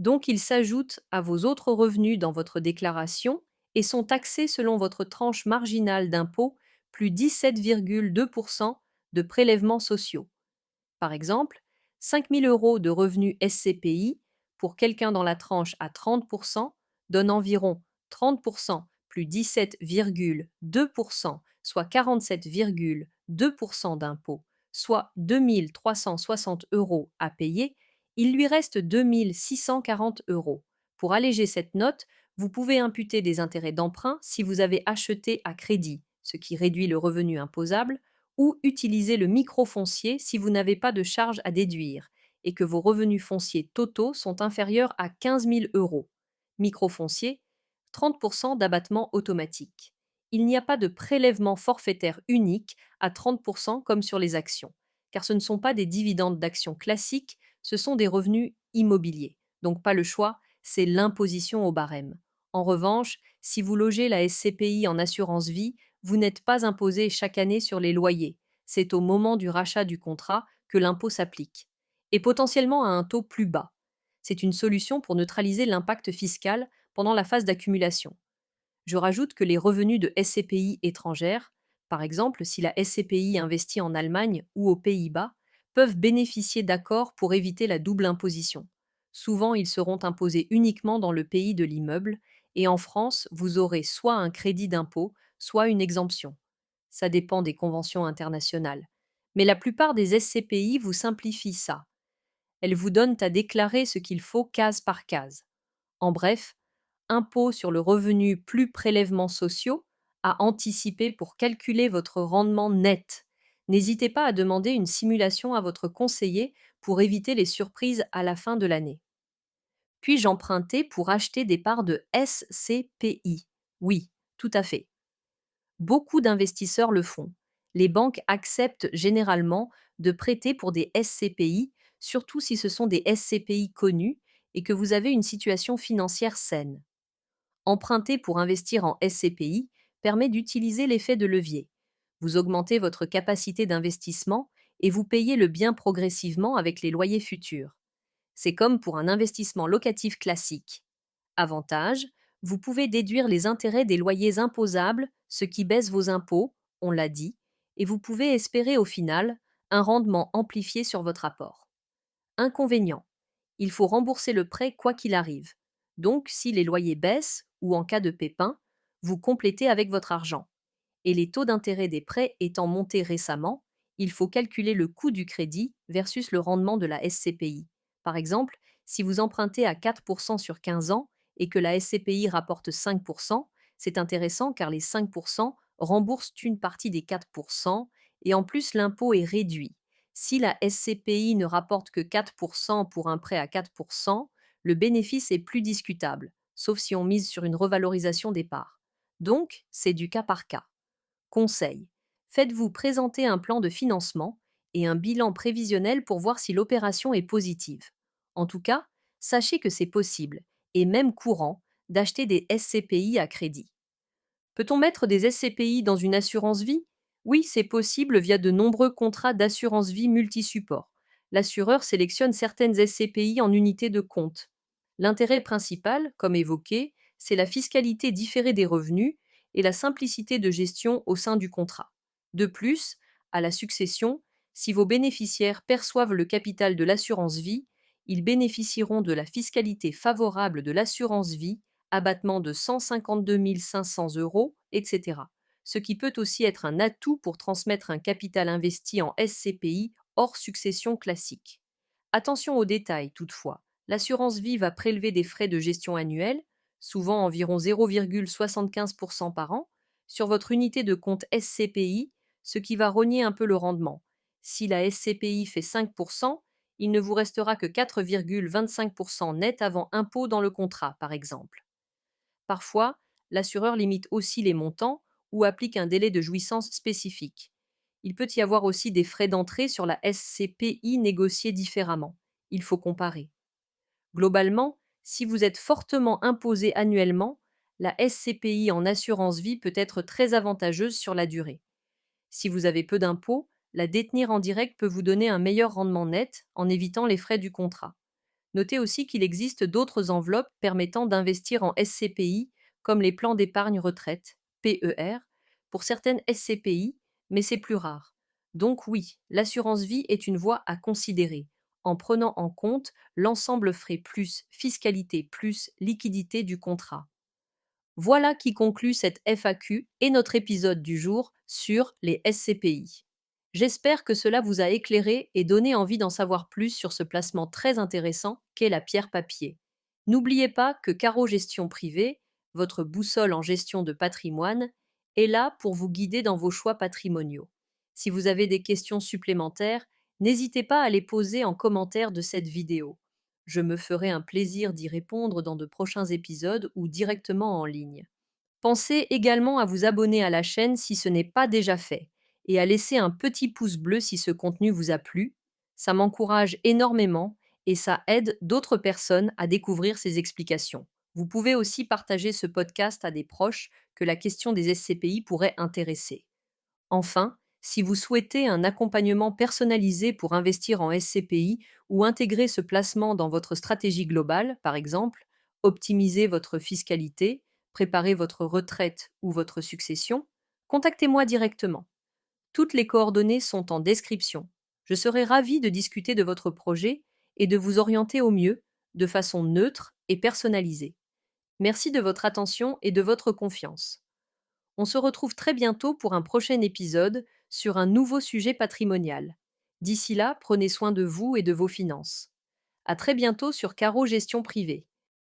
S1: Donc ils s'ajoutent à vos autres revenus dans votre déclaration et sont taxés selon votre tranche marginale d'impôt plus 17,2% de prélèvements sociaux. Par exemple, 5 000 euros de revenus SCPI pour quelqu'un dans la tranche à 30% donne environ 30% plus 17,2%, soit 47,2% d'impôts, soit 2 360 euros à payer. Il lui reste 2 640 euros. Pour alléger cette note, vous pouvez imputer des intérêts d'emprunt si vous avez acheté à crédit, ce qui réduit le revenu imposable, ou utiliser le microfoncier si vous n'avez pas de charges à déduire et que vos revenus fonciers totaux sont inférieurs à 15 000 euros. Microfoncier, 30% d'abattement automatique. Il n'y a pas de prélèvement forfaitaire unique à 30% comme sur les actions, car ce ne sont pas des dividendes d'actions classiques, ce sont des revenus immobiliers. Donc pas le choix, c'est l'imposition au barème. En revanche, si vous logez la SCPI en assurance vie, vous n'êtes pas imposé chaque année sur les loyers. C'est au moment du rachat du contrat que l'impôt s'applique. Et potentiellement à un taux plus bas. C'est une solution pour neutraliser l'impact fiscal pendant la phase d'accumulation. Je rajoute que les revenus de SCPI étrangères, par exemple si la SCPI investit en Allemagne ou aux Pays-Bas, peuvent bénéficier d'accords pour éviter la double imposition. Souvent, ils seront imposés uniquement dans le pays de l'immeuble, et en France, vous aurez soit un crédit d'impôt, soit une exemption. Ça dépend des conventions internationales. Mais la plupart des SCPI vous simplifient ça. Elles vous donnent à déclarer ce qu'il faut case par case. En bref, impôt sur le revenu plus prélèvements sociaux à anticiper pour calculer votre rendement net. N'hésitez pas à demander une simulation à votre conseiller pour éviter les surprises à la fin de l'année. Puis-je emprunter pour acheter des parts de SCPI? Oui, tout à fait. Beaucoup d'investisseurs le font. Les banques acceptent généralement de prêter pour des SCPI, surtout si ce sont des SCPI connus et que vous avez une situation financière saine. Emprunter pour investir en SCPI permet d'utiliser l'effet de levier. Vous augmentez votre capacité d'investissement et vous payez le bien progressivement avec les loyers futurs. C'est comme pour un investissement locatif classique. Avantage, vous pouvez déduire les intérêts des loyers imposables, ce qui baisse vos impôts, on l'a dit, et vous pouvez espérer au final un rendement amplifié sur votre apport. Inconvénient, il faut rembourser le prêt quoi qu'il arrive. Donc, si les loyers baissent ou en cas de pépin, vous complétez avec votre argent. Et les taux d'intérêt des prêts étant montés récemment, il faut calculer le coût du crédit versus le rendement de la SCPI. Par exemple, si vous empruntez à 4% sur 15 ans et que la SCPI rapporte 5%, c'est intéressant car les 5% remboursent une partie des 4% et en plus l'impôt est réduit. Si la SCPI ne rapporte que 4% pour un prêt à 4%, le bénéfice est plus discutable, sauf si on mise sur une revalorisation des parts. Donc, c'est du cas par cas. Conseil. Faites-vous présenter un plan de financement et un bilan prévisionnel pour voir si l'opération est positive. En tout cas, sachez que c'est possible, et même courant, d'acheter des SCPI à crédit. Peut-on mettre des SCPI dans une assurance vie? Oui, c'est possible via de nombreux contrats d'assurance vie multisupports. L'assureur sélectionne certaines SCPI en unités de compte. L'intérêt principal, comme évoqué, c'est la fiscalité différée des revenus et la simplicité de gestion au sein du contrat. De plus, à la succession, si vos bénéficiaires perçoivent le capital de l'assurance vie, ils bénéficieront de la fiscalité favorable de l'assurance vie, abattement de 152 500 euros, etc. Ce qui peut aussi être un atout pour transmettre un capital investi en SCPI hors succession classique. Attention aux détails toutefois. L'assurance vie va prélever des frais de gestion annuels, souvent environ 0,75% par an, sur votre unité de compte SCPI, ce qui va rogner un peu le rendement. Si la SCPI fait 5%, il ne vous restera que 4,25% net avant impôt dans le contrat, par exemple. Parfois, l'assureur limite aussi les montants ou applique un délai de jouissance spécifique. Il peut y avoir aussi des frais d'entrée sur la SCPI négociés différemment. Il faut comparer. Globalement, si vous êtes fortement imposé annuellement, la SCPI en assurance vie peut être très avantageuse sur la durée. Si vous avez peu d'impôts, la détenir en direct peut vous donner un meilleur rendement net en évitant les frais du contrat. Notez aussi qu'il existe d'autres enveloppes permettant d'investir en SCPI, comme les plans d'épargne retraite, PER, pour certaines SCPI, mais c'est plus rare. Donc oui, l'assurance vie est une voie à considérer, en prenant en compte l'ensemble frais plus fiscalité plus liquidité du contrat. Voilà qui conclut cette FAQ et notre épisode du jour sur les SCPI. J'espère que cela vous a éclairé et donné envie d'en savoir plus sur ce placement très intéressant qu'est la pierre papier. N'oubliez pas que Caro Gestion Privée, votre boussole en gestion de patrimoine, est là pour vous guider dans vos choix patrimoniaux. Si vous avez des questions supplémentaires, n'hésitez pas à les poser en commentaire de cette vidéo. Je me ferai un plaisir d'y répondre dans de prochains épisodes ou directement en ligne. Pensez également à vous abonner à la chaîne si ce n'est pas déjà fait et à laisser un petit pouce bleu si ce contenu vous a plu. Ça m'encourage énormément et ça aide d'autres personnes à découvrir ces explications. Vous pouvez aussi partager ce podcast à des proches que la question des SCPI pourrait intéresser. Enfin, si vous souhaitez un accompagnement personnalisé pour investir en SCPI ou intégrer ce placement dans votre stratégie globale, par exemple, optimiser votre fiscalité, préparer votre retraite ou votre succession, contactez-moi directement. Toutes les coordonnées sont en description. Je serai ravie de discuter de votre projet et de vous orienter au mieux, de façon neutre et personnalisée. Merci de votre attention et de votre confiance. On se retrouve très bientôt pour un prochain épisode sur un nouveau sujet patrimonial. D'ici là, prenez soin de vous et de vos finances. À très bientôt sur Caro Gestion Privée.